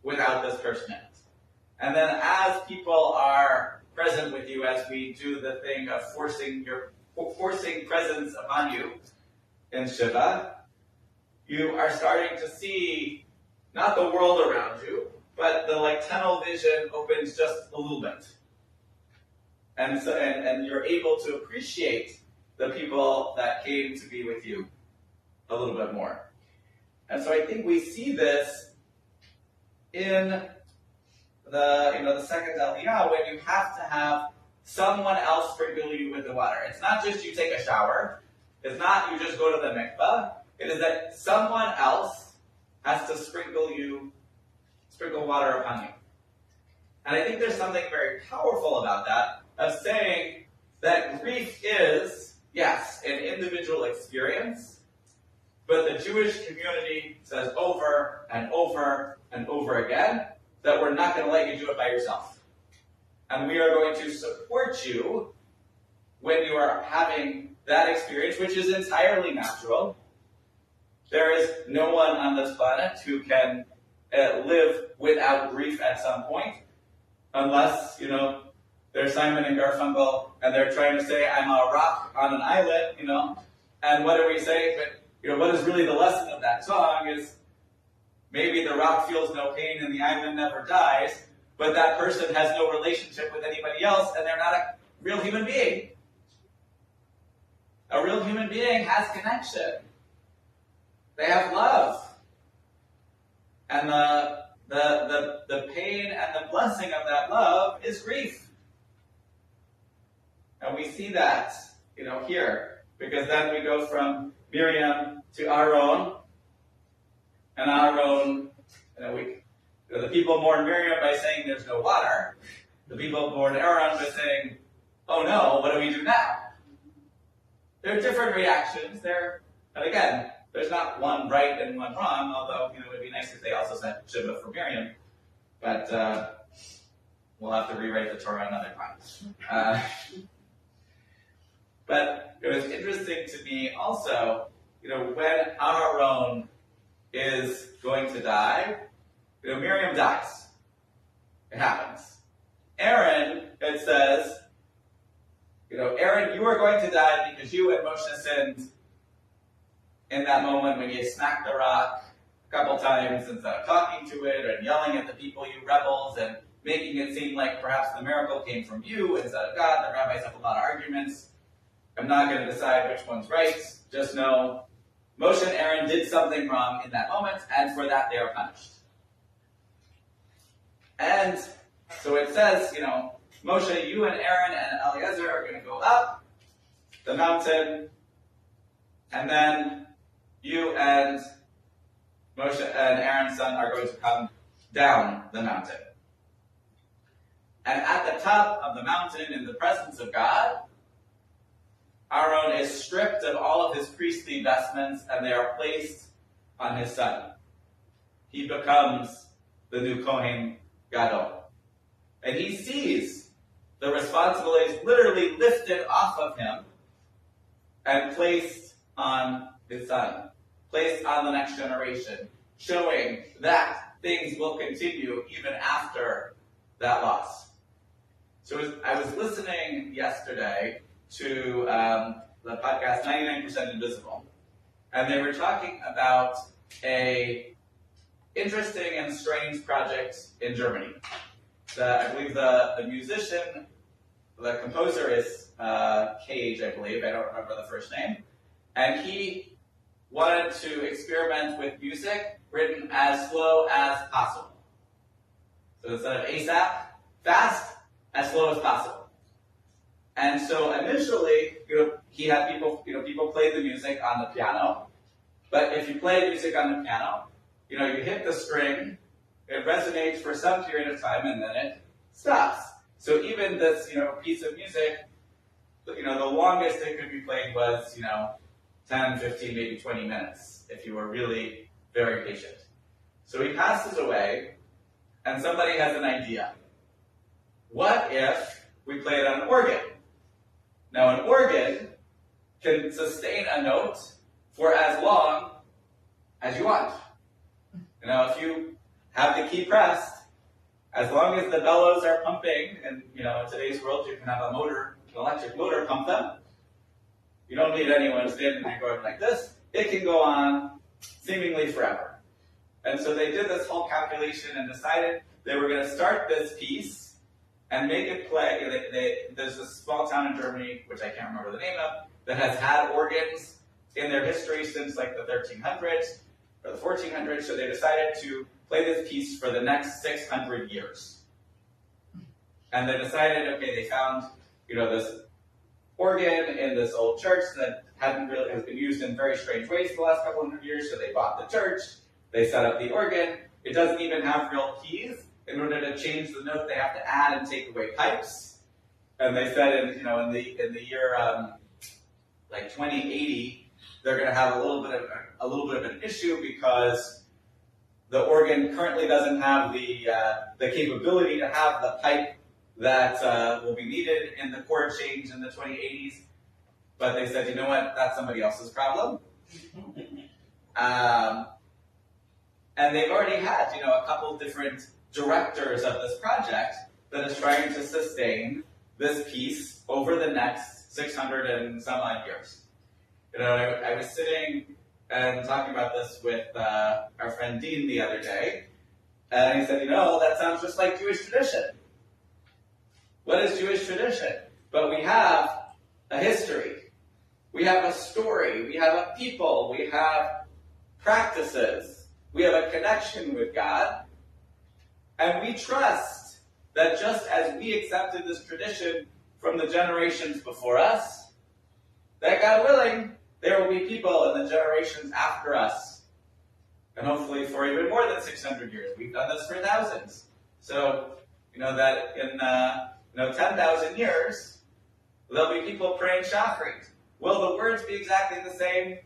without this person in it. And then as people are present with you, as we do the thing of forcing presence upon you in Shiva, you are starting to see not the world around you, but the tunnel vision opens just a little bit. And so and you're able to appreciate the people that came to be with you a little bit more. And so I think we see this in the second Aliyah, when you have to have someone else sprinkle you with the water. It's not just you take a shower. It's not you just go to the mikvah. It is that someone else has to sprinkle water upon you. And I think there's something very powerful about that, of saying that grief is, yes, an individual experience, but the Jewish community says over and over and over again that we're not going to let you do it by yourself. And we are going to support you when you are having that experience, which is entirely natural. There is no one on this planet who can live without grief at some point, unless, they're Simon and Garfunkel, and they're trying to say, I'm a rock on an island, and what do we say? But, what is really the lesson of that song is maybe the rock feels no pain and the island never dies, but that person has no relationship with anybody else, and they're not a real human being. A real human being has connection. They have love. And the pain and the blessing of that love is grief. And we see that, here, because then we go from Miriam to Aaron, and Aaron, the people mourn Miriam by saying there's no water. The people mourn Aaron by saying, oh no, what do we do now? There are different reactions there, and again, there's not one right and one wrong, although, it would be nice if they also said Shiva for Miriam, but we'll have to rewrite the Torah another time. But it was interesting to me also, when Aaron is going to die, Miriam dies. It happens. Aaron, it says, Aaron, you are going to die because you and Moshe sinned in that moment when you smacked the rock a couple times instead of talking to it and yelling at the people, you rebels, and making it seem like perhaps the miracle came from you instead of God. The rabbis have a lot of arguments. I'm not going to decide which one's right. Just know Moshe and Aaron did something wrong in that moment, and for that they are punished. And so it says, Moshe, you and Aaron and Eliezer are going to go up the mountain, and then you and Moshe and Aaron's son are going to come down the mountain. And at the top of the mountain, in the presence of God, Aaron is stripped of all of his priestly vestments, and they are placed on his son. He becomes the new Kohen Gadol. And he sees the responsibilities literally lifted off of him and placed on his son, placed on the next generation, showing that things will continue even after that loss. So I was listening yesterday to the podcast 99% Invisible, and they were talking about a interesting and strange project in Germany. I believe the musician, the composer is Cage, I believe, I don't remember the first name, and he wanted to experiment with music written as slow as possible. So instead of ASAP, fast, as slow as possible. And so initially, he had people play the music on the piano. But if you play music on the piano, you hit the string, it resonates for some period of time, and then it stops. So even this, piece of music, the longest it could be played was, 10, 15, maybe 20 minutes, if you were really very patient. So he passes away, and somebody has an idea. What if we play it on an organ? Now, an organ can sustain a note for as long as you want. If you have the key pressed, as long as the bellows are pumping, and in today's world you can have an electric motor pump them. You don't need anyone standing there going like this. It can go on seemingly forever. And so they did this whole calculation and decided they were going to start this piece and make it play. There's a small town in Germany, which I can't remember the name of, that has had organs in their history since the 1300s or the 1400s. So they decided to play this piece for the next 600 years. And they decided, okay, they found, this organ in this old church that has been used in very strange ways for the last couple hundred years. So they bought the church, they set up the organ. It doesn't even have real keys. In order to change the note, they have to add and take away pipes. And they said, in the year 2080, they're going to have a little bit of an issue because the organ currently doesn't have the capability to have the pipe that will be needed in the chord change in the 2080s. But they said, you know what, that's somebody else's problem. And they've already had, a couple different directors of this project that is trying to sustain this piece over the next 600 and some odd years. I was sitting and talking about this with our friend Dean the other day, and he said, that sounds just like Jewish tradition. What is Jewish tradition? But we have a history. We have a story. We have a people. We have practices. We have a connection with God. And we trust that just as we accepted this tradition from the generations before us, that God willing, there will be people in the generations after us. And hopefully for even more than 600 years. We've done this for thousands. So, that in 10,000 years, there'll be people praying Shachrit. Will the words be exactly the same?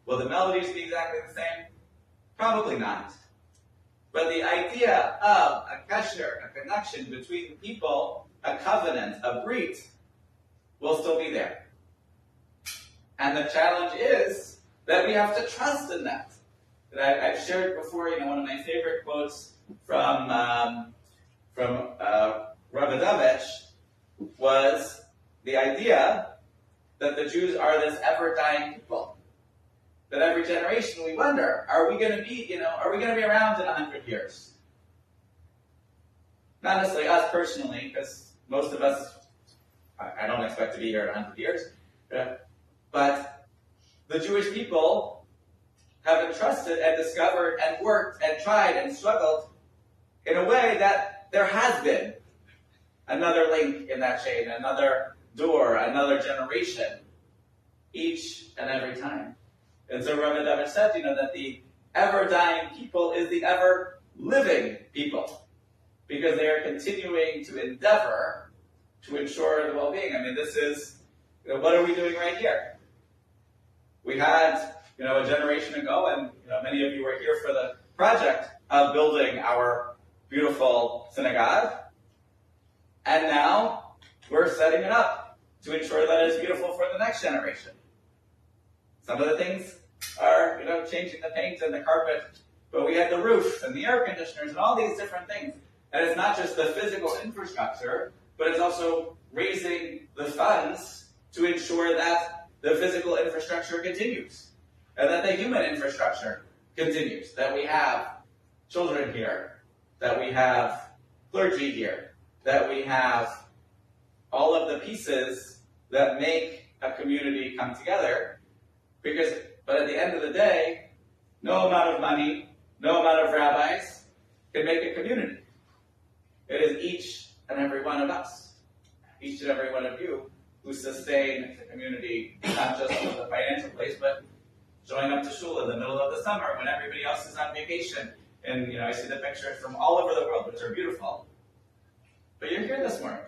Will the melodies be exactly the same? Probably not. But the idea of a kasher, a connection between the people, a covenant, a brit, will still be there. And the challenge is that we have to trust in that. I've shared before, one of my favorite quotes from Ravidovich was the idea that the Jews are this ever-dying people. That every generation we wonder, are we going to be around in 100 years? Not necessarily us personally, because most of us, I don't expect to be here in 100 years. But the Jewish people have entrusted and discovered and worked and tried and struggled in a way that there has been another link in that chain, another door, another generation, each and every time. And so Rabbi David said, that the ever-dying people is the ever-living people, because they are continuing to endeavor to ensure the well-being. This is, what are we doing right here? We had, a generation ago, and many of you were here for the project of building our beautiful synagogue, and now we're setting it up to ensure that it's beautiful for the next generation. Some of the things are, changing the paint and the carpet, but we had the roof and the air conditioners and all these different things. And it's not just the physical infrastructure, but it's also raising the funds to ensure that the physical infrastructure continues and that the human infrastructure continues, that we have children here, that we have clergy here, that we have all of the pieces that make a community come together. But at the end of the day, no amount of money, no amount of rabbis can make a community. It is each and every one of us, each and every one of you, who sustain the community, not just from the financial place, but showing up to shul in the middle of the summer when everybody else is on vacation. And, I see the pictures from all over the world, which are beautiful. But you're here this morning.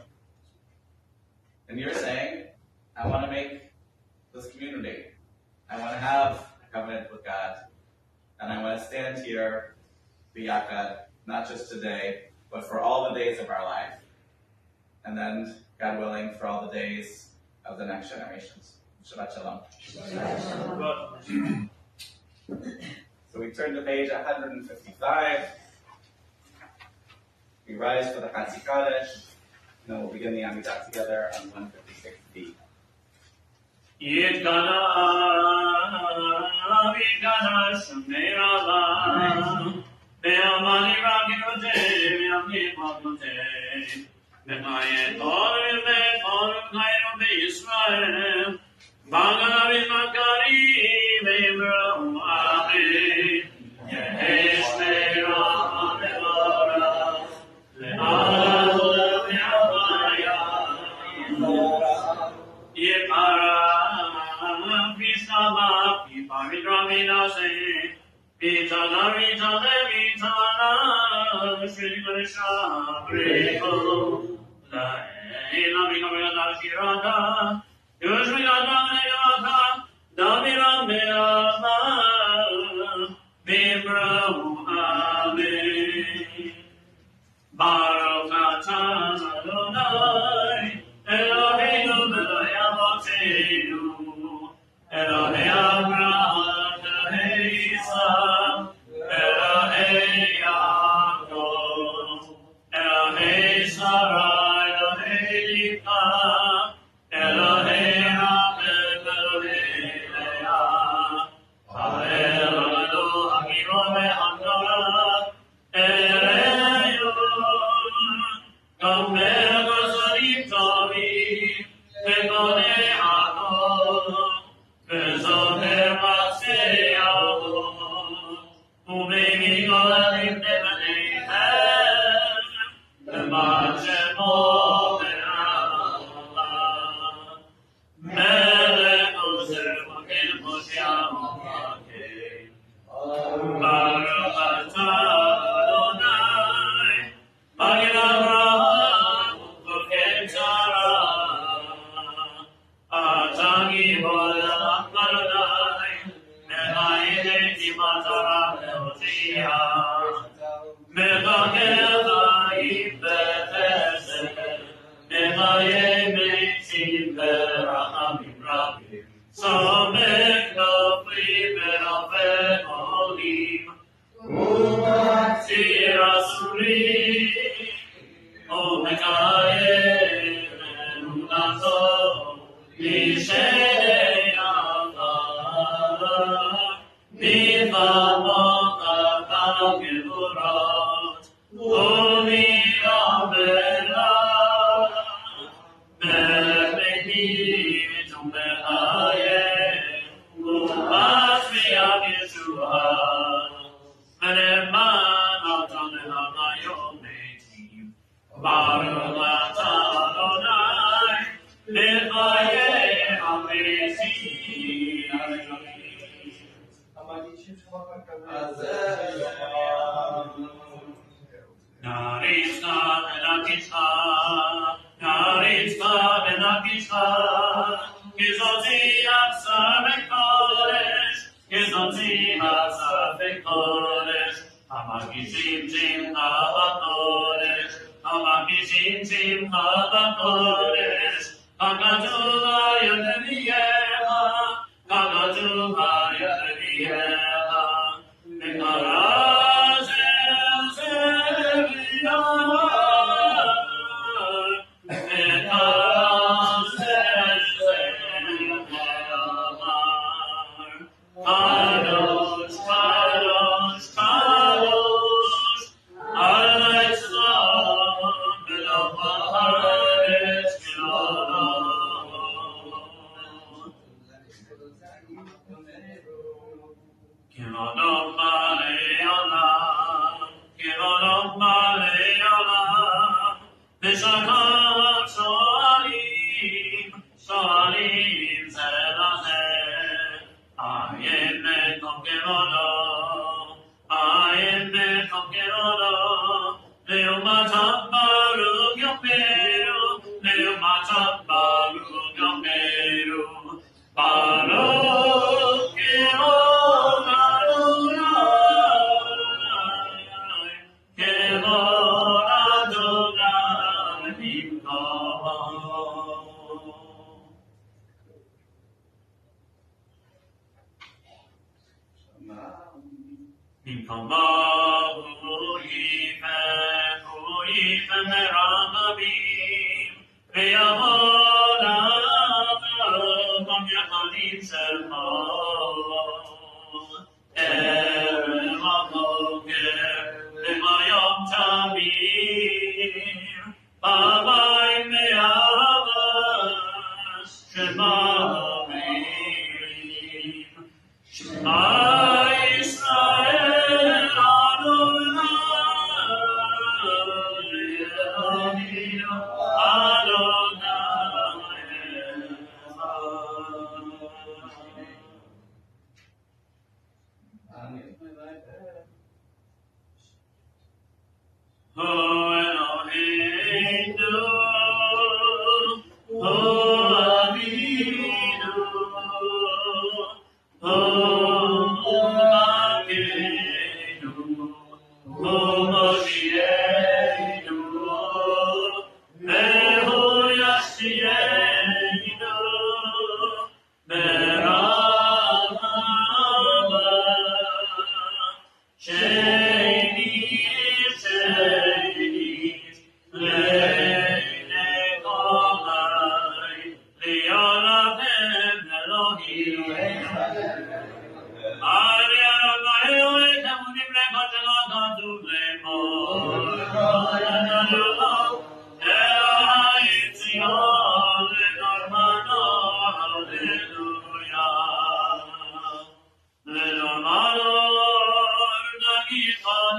And you're saying, I want to make this community. I want to have a covenant with God. And I want to stand here, biyakad, not just today, but for all the days of our life. And then, God willing, for all the days of the next generations. Shabbat Shalom. Shabbat Shalom. So we turn to page 155. We rise for the Chatzi Kaddish, and then we'll begin the Amidah together on 156b. Yitgana Shemei Rabbi Be'amani Ragirote Be'amni Magote Be'mayet Orim Be'orim Kairu Be'Yisrael Bagana B'Makari Be'Imram Achi Yehesh Be'Ram Be'Ora Le'Adol Be'Avaya Yipara Pisaba Pipamidraminase Pitala Vitale Vitala Shrigarisha Preto Laila Vigamada Shirata Yushmigata Negata Damira Me'ama, Bimro Amen. Baruch atah Adonai, Eloheinu melech avotenu, Elohei Avraham, Elohei Yitzchak, Elohei Yaakov, Elohei Sarah, Elohei Rivka, Elohei Rachel, Elohei Leah, Ha'el Adu Hagiro ve'Hamdorah,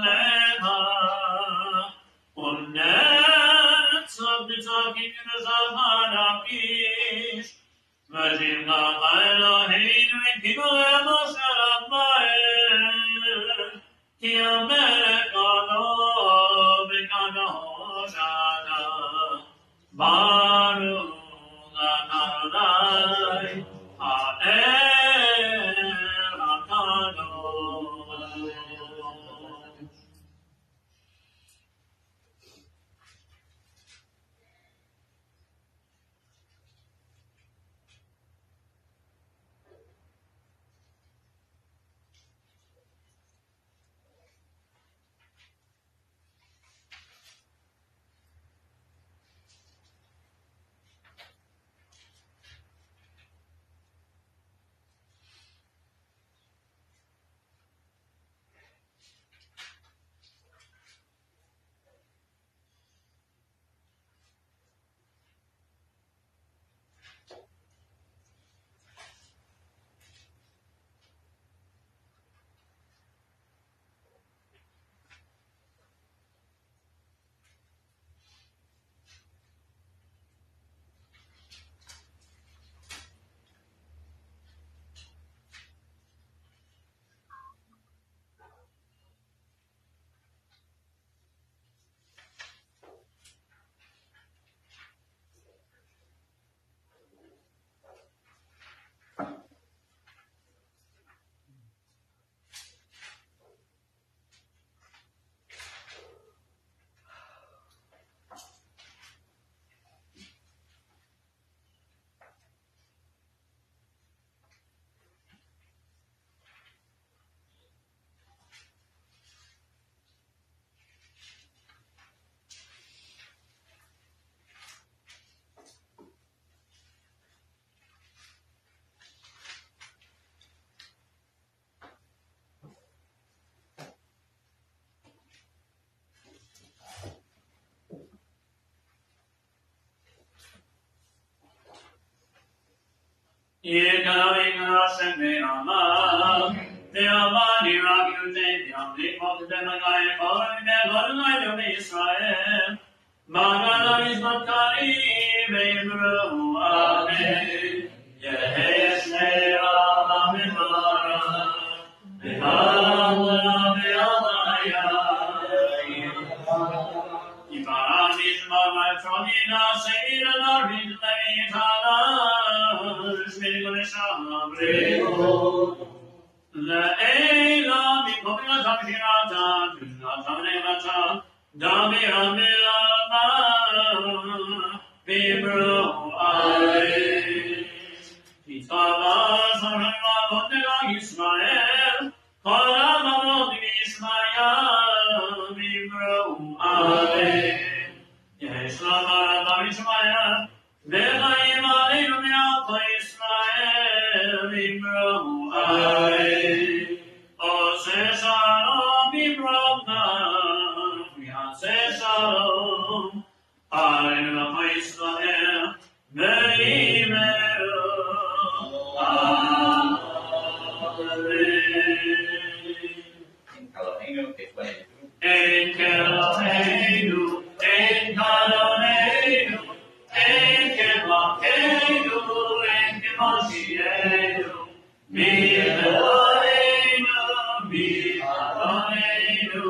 Leha. Unnetz of the talking in the Zavana Pish. Vajim Lacha Eloheinu Ikimu Moshe Rabbael. Ki Amelech Gadol V'Kadosh Ata. Baruch Adonai Ha'el HaKadosh. Yekaving Hashem Be'alam, Te'avani Rav Yudei, Yamlik Mokdemagai, Kohen Be'Adonai Yom Yisrael, Magala Yismatkari, Be'Yimru, Amen, Yehesh Me'alam Be'Mara, Be'Alam Be'Alaya, Yibaram Yishma Tronina, Seira Narin Le'Itala, Le'ela mikopina tamshirata, Tunatam Nevata, Damira Milama, Vibro Aris, Pitavas Harimah Yisrael, Kolamamot Yisrael, Vibro Aris, Yeshlamar Yisrael, Ve'layim Aleinu Me'alta Yisrael, Vibro Aris, Ose Shalom Vibro Yaseh Shalom, Aleinu Me'alta Yisrael, Ve'yimeru, Amen. Eloheinu, page 22. En Eloheinu, en Eloheinu, en Eloheinu, en Moshiach, mi Eloheinu, mi Eloheinu,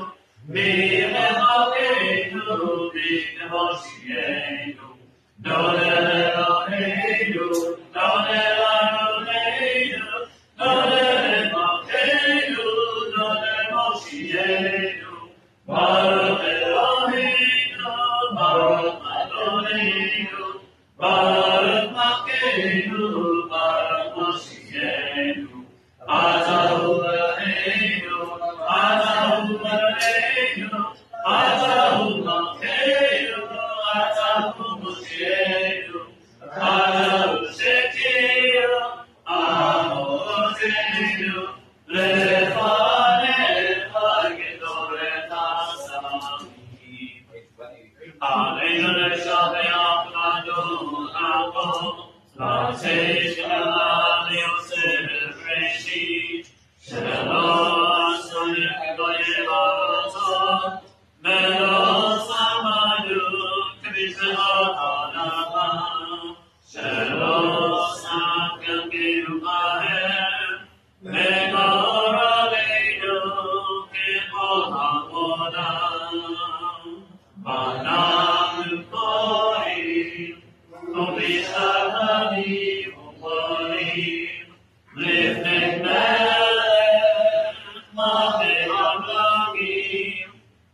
mi Eloheinu, mi Moshiach, Don Eloheinu, Don Eloheinu, Don Eloheinu, Don Moshiach, Baruch Eloheinu, Baruch Adonai, Baruch Malkeinu, Baruch Moshiach, Atahu Eloheinu, Atahu Eloheinu,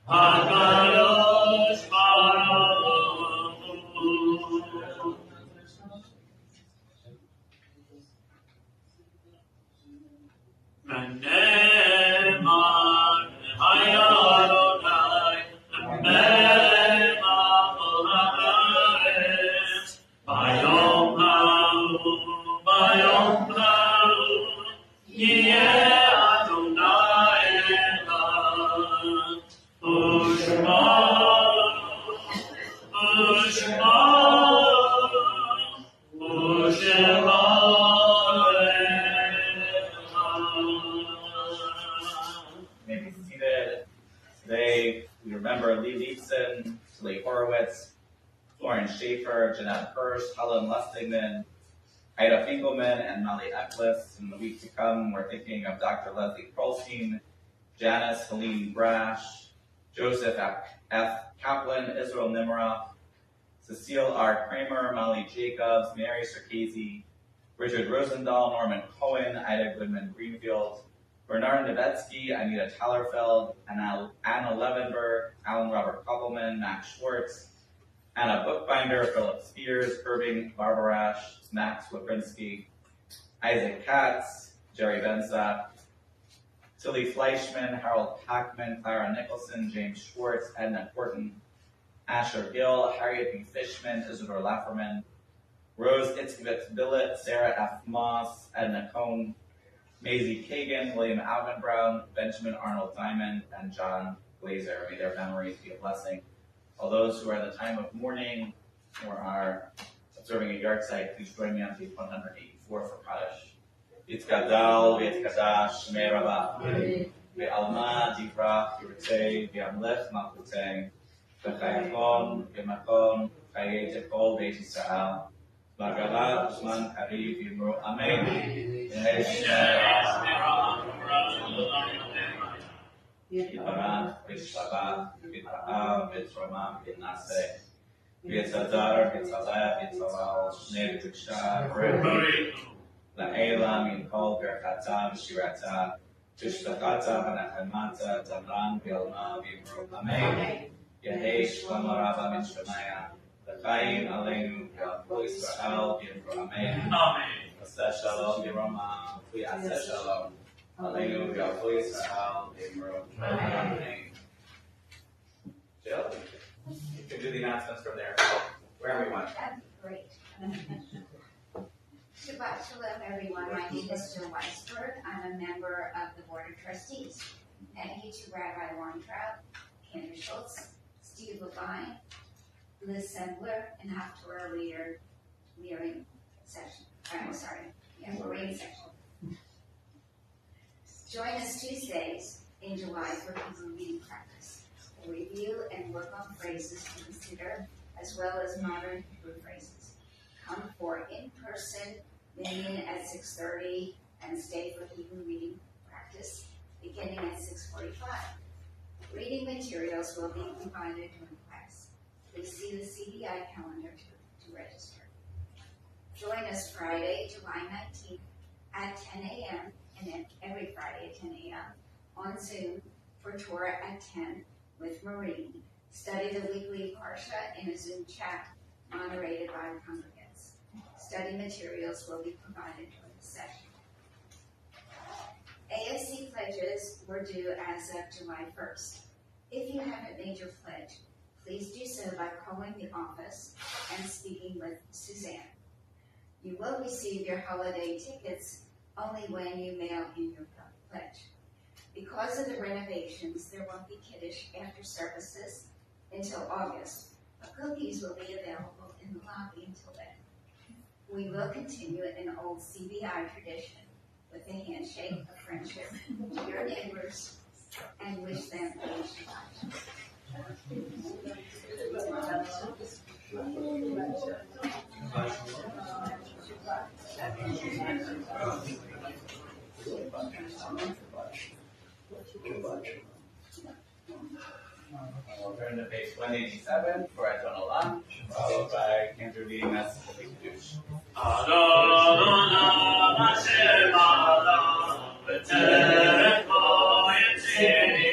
HaKadosh Baruch Hu. V'ne'emar Hayadonai Melech Kol Haaretz Bayom Ha'u Yeh Adonai Echad U'Shema Maybe seated. Today, we remember Lee Leibson, Lee Horowitz, Florian Schaefer, Jeanette Hirsch, Helen Lustigman, Ida Finkelman, and Molly Ecklis. In the week to come, we're thinking of Dr. Leslie Perlstein, Janice Helene Brash, Joseph F. Kaplan, Israel Nimiroff, Cecile R. Kramer, Molly Jacobs, Mary Sarkezi, Richard Rosendahl, Norman Cohen, Ida Goodman Greenfield, Bernard Nevetsky, Anita Tallerfeld, Anna Levenberg, Alan Robert Koppelman, Max Schwartz, Anna Bookbinder, Philip Spears, Irving Barbarash, Max Waprinski, Isaac Katz, Jerry Benza, Tilly Fleischman, Harold Packman, Clara Nicholson, James Schwartz, Edna Horton, Asher Gill, Harriet B. Fishman, Isidore Lafferman, Rose Itzkowitz Billett, Sarah F. Moss, Edna Cohn, Maisie Kagan, William Alvin Brown, Benjamin Arnold Diamond, and John Glazer. May their memories be a blessing. All those who are at the time of mourning or are observing a yard site, please join me on page 184 for Kaddish. Yitzkadal, Yitzkadash, Shmei Rabbah, Ve'alma, Divrach, Yirtzei, Ve'amlech, Malchutei, Ve'chayachon, Ve'makon, Chayei Tekol, Beit Yisrael, V'agalat, Zman Kariv, Yimru, Amen. Yiparach, V'Shabbat, V'Ta'am, V'Tromam, V'Naseh, V'Tzadar, V'Tzalech, V'Tzalal, Shnei V'Tuksha, La'ela, Min Kol, V'Erchata, V'Shirata, V'Shtachata, V'Nachemata, Tamran, V'Alma, V'Yimru, Amen. Yehei Shlomo Rabba Min Shemaya, L'chaim Aleinu, V'Yavru Yisrael, V'Yimru, Amen. Aseh Shalom, V'Roma, V'Yaseh Shalom. Aleinu, V'Yavru Yisrael, V'Yimru, Amen. Jill, you can do the announcements from there, wherever you want. That'd be great. Shabbat Shalom, everyone. My name is Jill Weisberg. I'm a member of the Board of Trustees. Thank you to Rabbi Weintraub, Kendra Schultz, Steve Levine, Liz Sembler, and Haftorah Leering section. Lorraine section. Join us Tuesdays in July for Hebrew reading practice. We'll review and work on phrases to consider, as well as modern Hebrew phrases. Come for in-person meeting at 6:30 and stay for Hebrew reading practice beginning at 6:45. Reading materials will be provided during class. Please see the CBI calendar to register. Join us Friday, July 19th at 10 a.m. and then every Friday at 10 a.m. on Zoom for Torah at 10 with Marie. Study the weekly Parsha in a Zoom chat moderated by our congregants. Study materials will be provided during the session. AFC pledges were due as of July 1st. If you haven't made your pledge, please do so by calling the office and speaking with Suzanne. You will receive your holiday tickets only when you mail in your pledge. Because of the renovations, there won't be Kiddush after services until August, but cookies will be available in the lobby until then. We will continue an old CBI tradition with a handshake of friendship to your neighbors and wish them a Shabbat. We'll turn to page 187 for Adon Olam, followed by Andrew leading us to the Kiddush. Adon Olam Hashem Adam, B'terech Bo Yitzirah,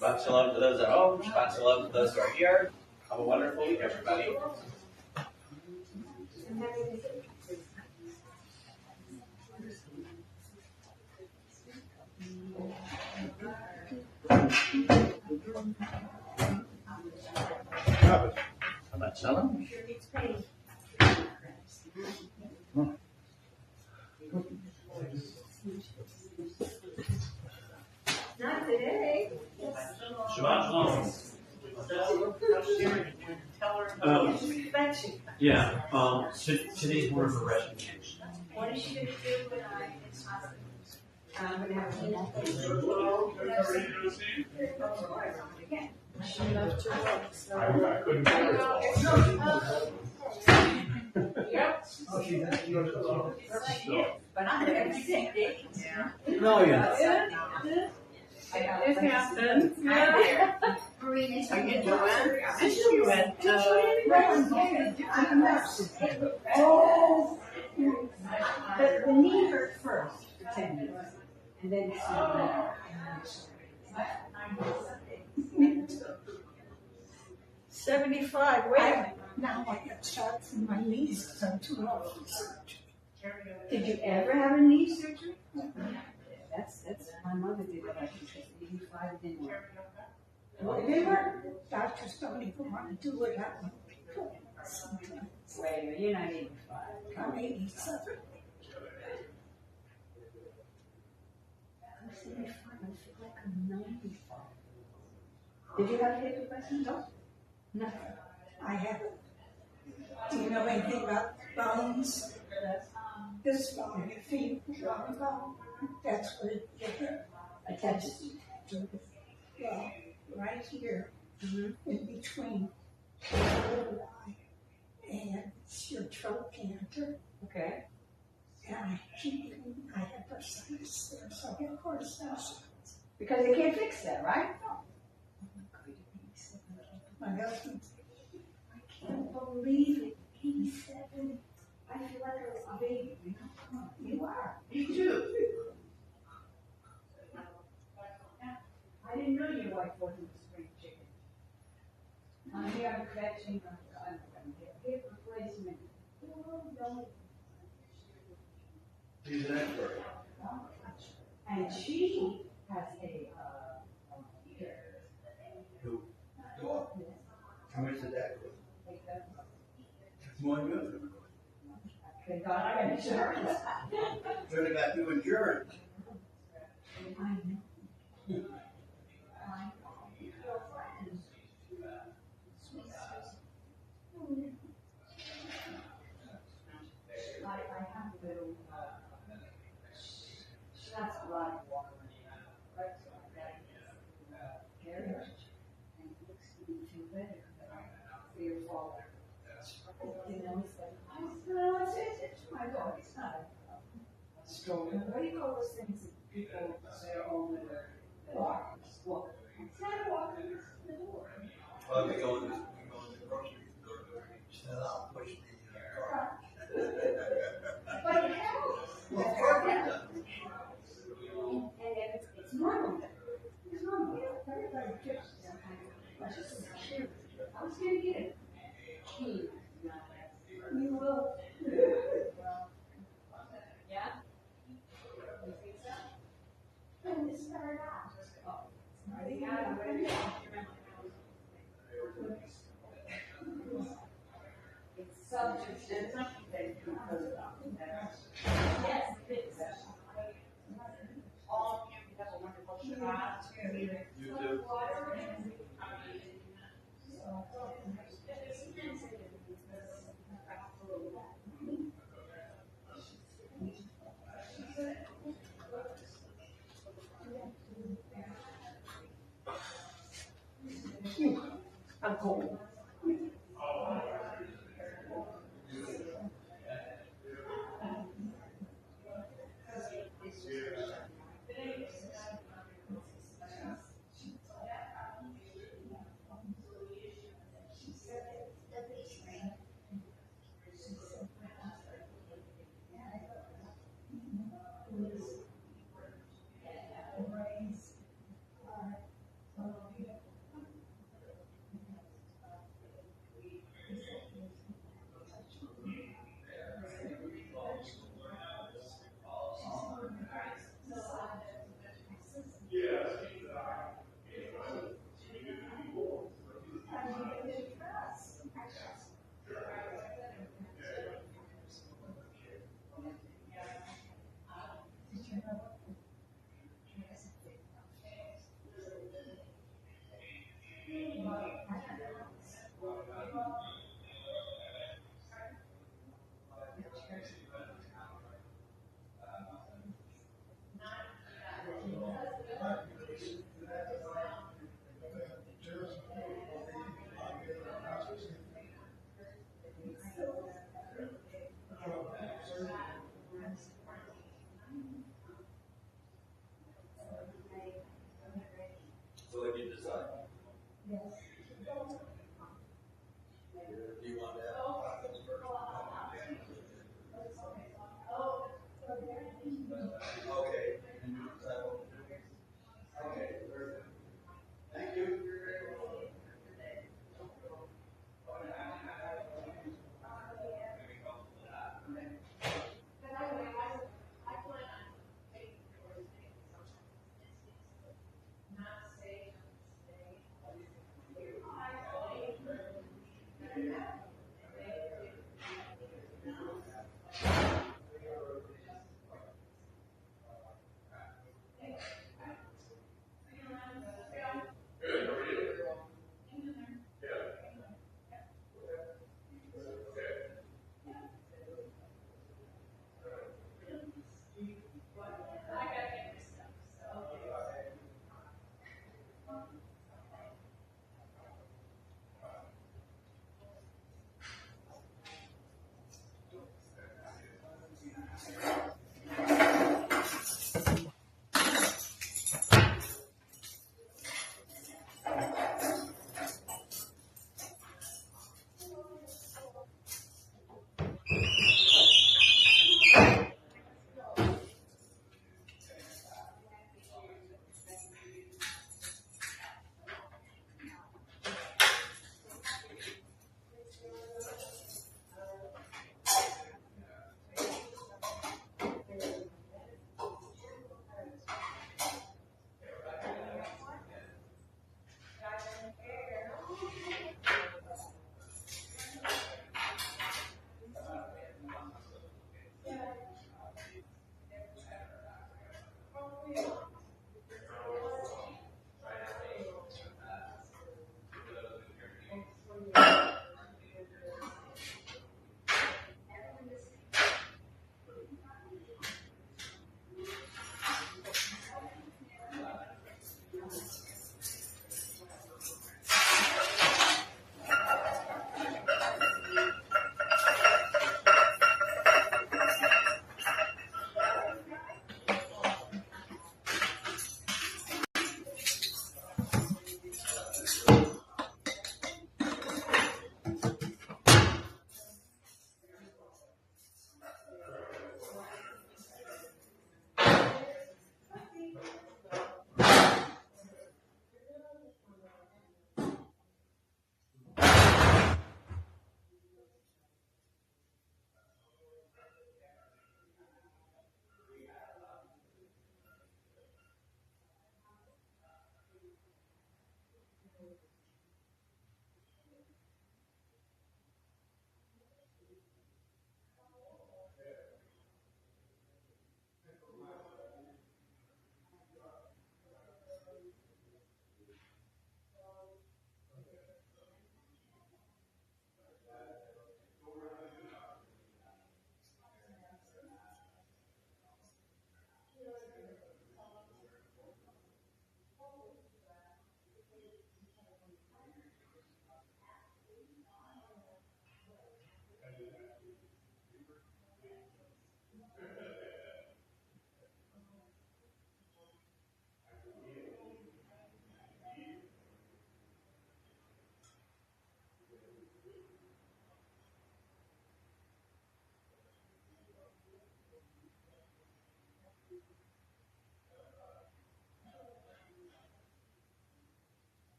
Shabbat shalom to those at home. Shabbat shalom to those who are here. Have a wonderful week, everybody. Shabbat shalom. Not today. Shabbat shalom. Yeah, today's more of a resignation. What is she gonna do when I get hospital? I'm gonna have She left her work, so. I couldn't tell her. But I'm every day. No, you're not. It happens. Marina's. Are you doing? She went, Oh, but the knee hurt first for 10 minutes, and then it's 75. Wait a minute. Now I got shots in my knees because I'm too old for surgery. Did you ever have a knee surgery? That's my mother did it like she's 85 didn't work. Well, they were. Doctors don't even want to do it. Wait a minute, you're not 85. I'm 87. I'm 75. I feel like I'm 95. Did you have hip replacement? No. Nothing. I haven't. Do you know anything about bones? This bone, your feet, bone, that's where it Attaches. well, right here, Mm-hmm. in between the little eye and it's your throat cancer. Okay. And I have bursitis there, so I get cortisone shots. Because they can't fix that, right? My husband, I can't believe it, 87. I feel like I was a baby. Come on, you are. Me too. I didn't know your wife wasn't a spring chicken. I'm here on fetching hip replacement. He's an expert. And she has a Who? How much did that cost? More good. Thank God I got insurance. Should have got you insurance. I know. I have a little, she has a lot of water in her, right, so I got carry her, and it looks to be too better, but I fear falling. You know, So, what do you call those things that people say, oh, walk? It's not a walk, it's the door. Well, we go in the grocery store, so I'll push the car. But it helps. And it's normal. It's normal. Everybody gets it. Just here. I was gonna get a key. You will. Yeah? And it started out. It's subject and something because of yes, it is. All of you have a wonderful Shabbat. You do. I'm cold.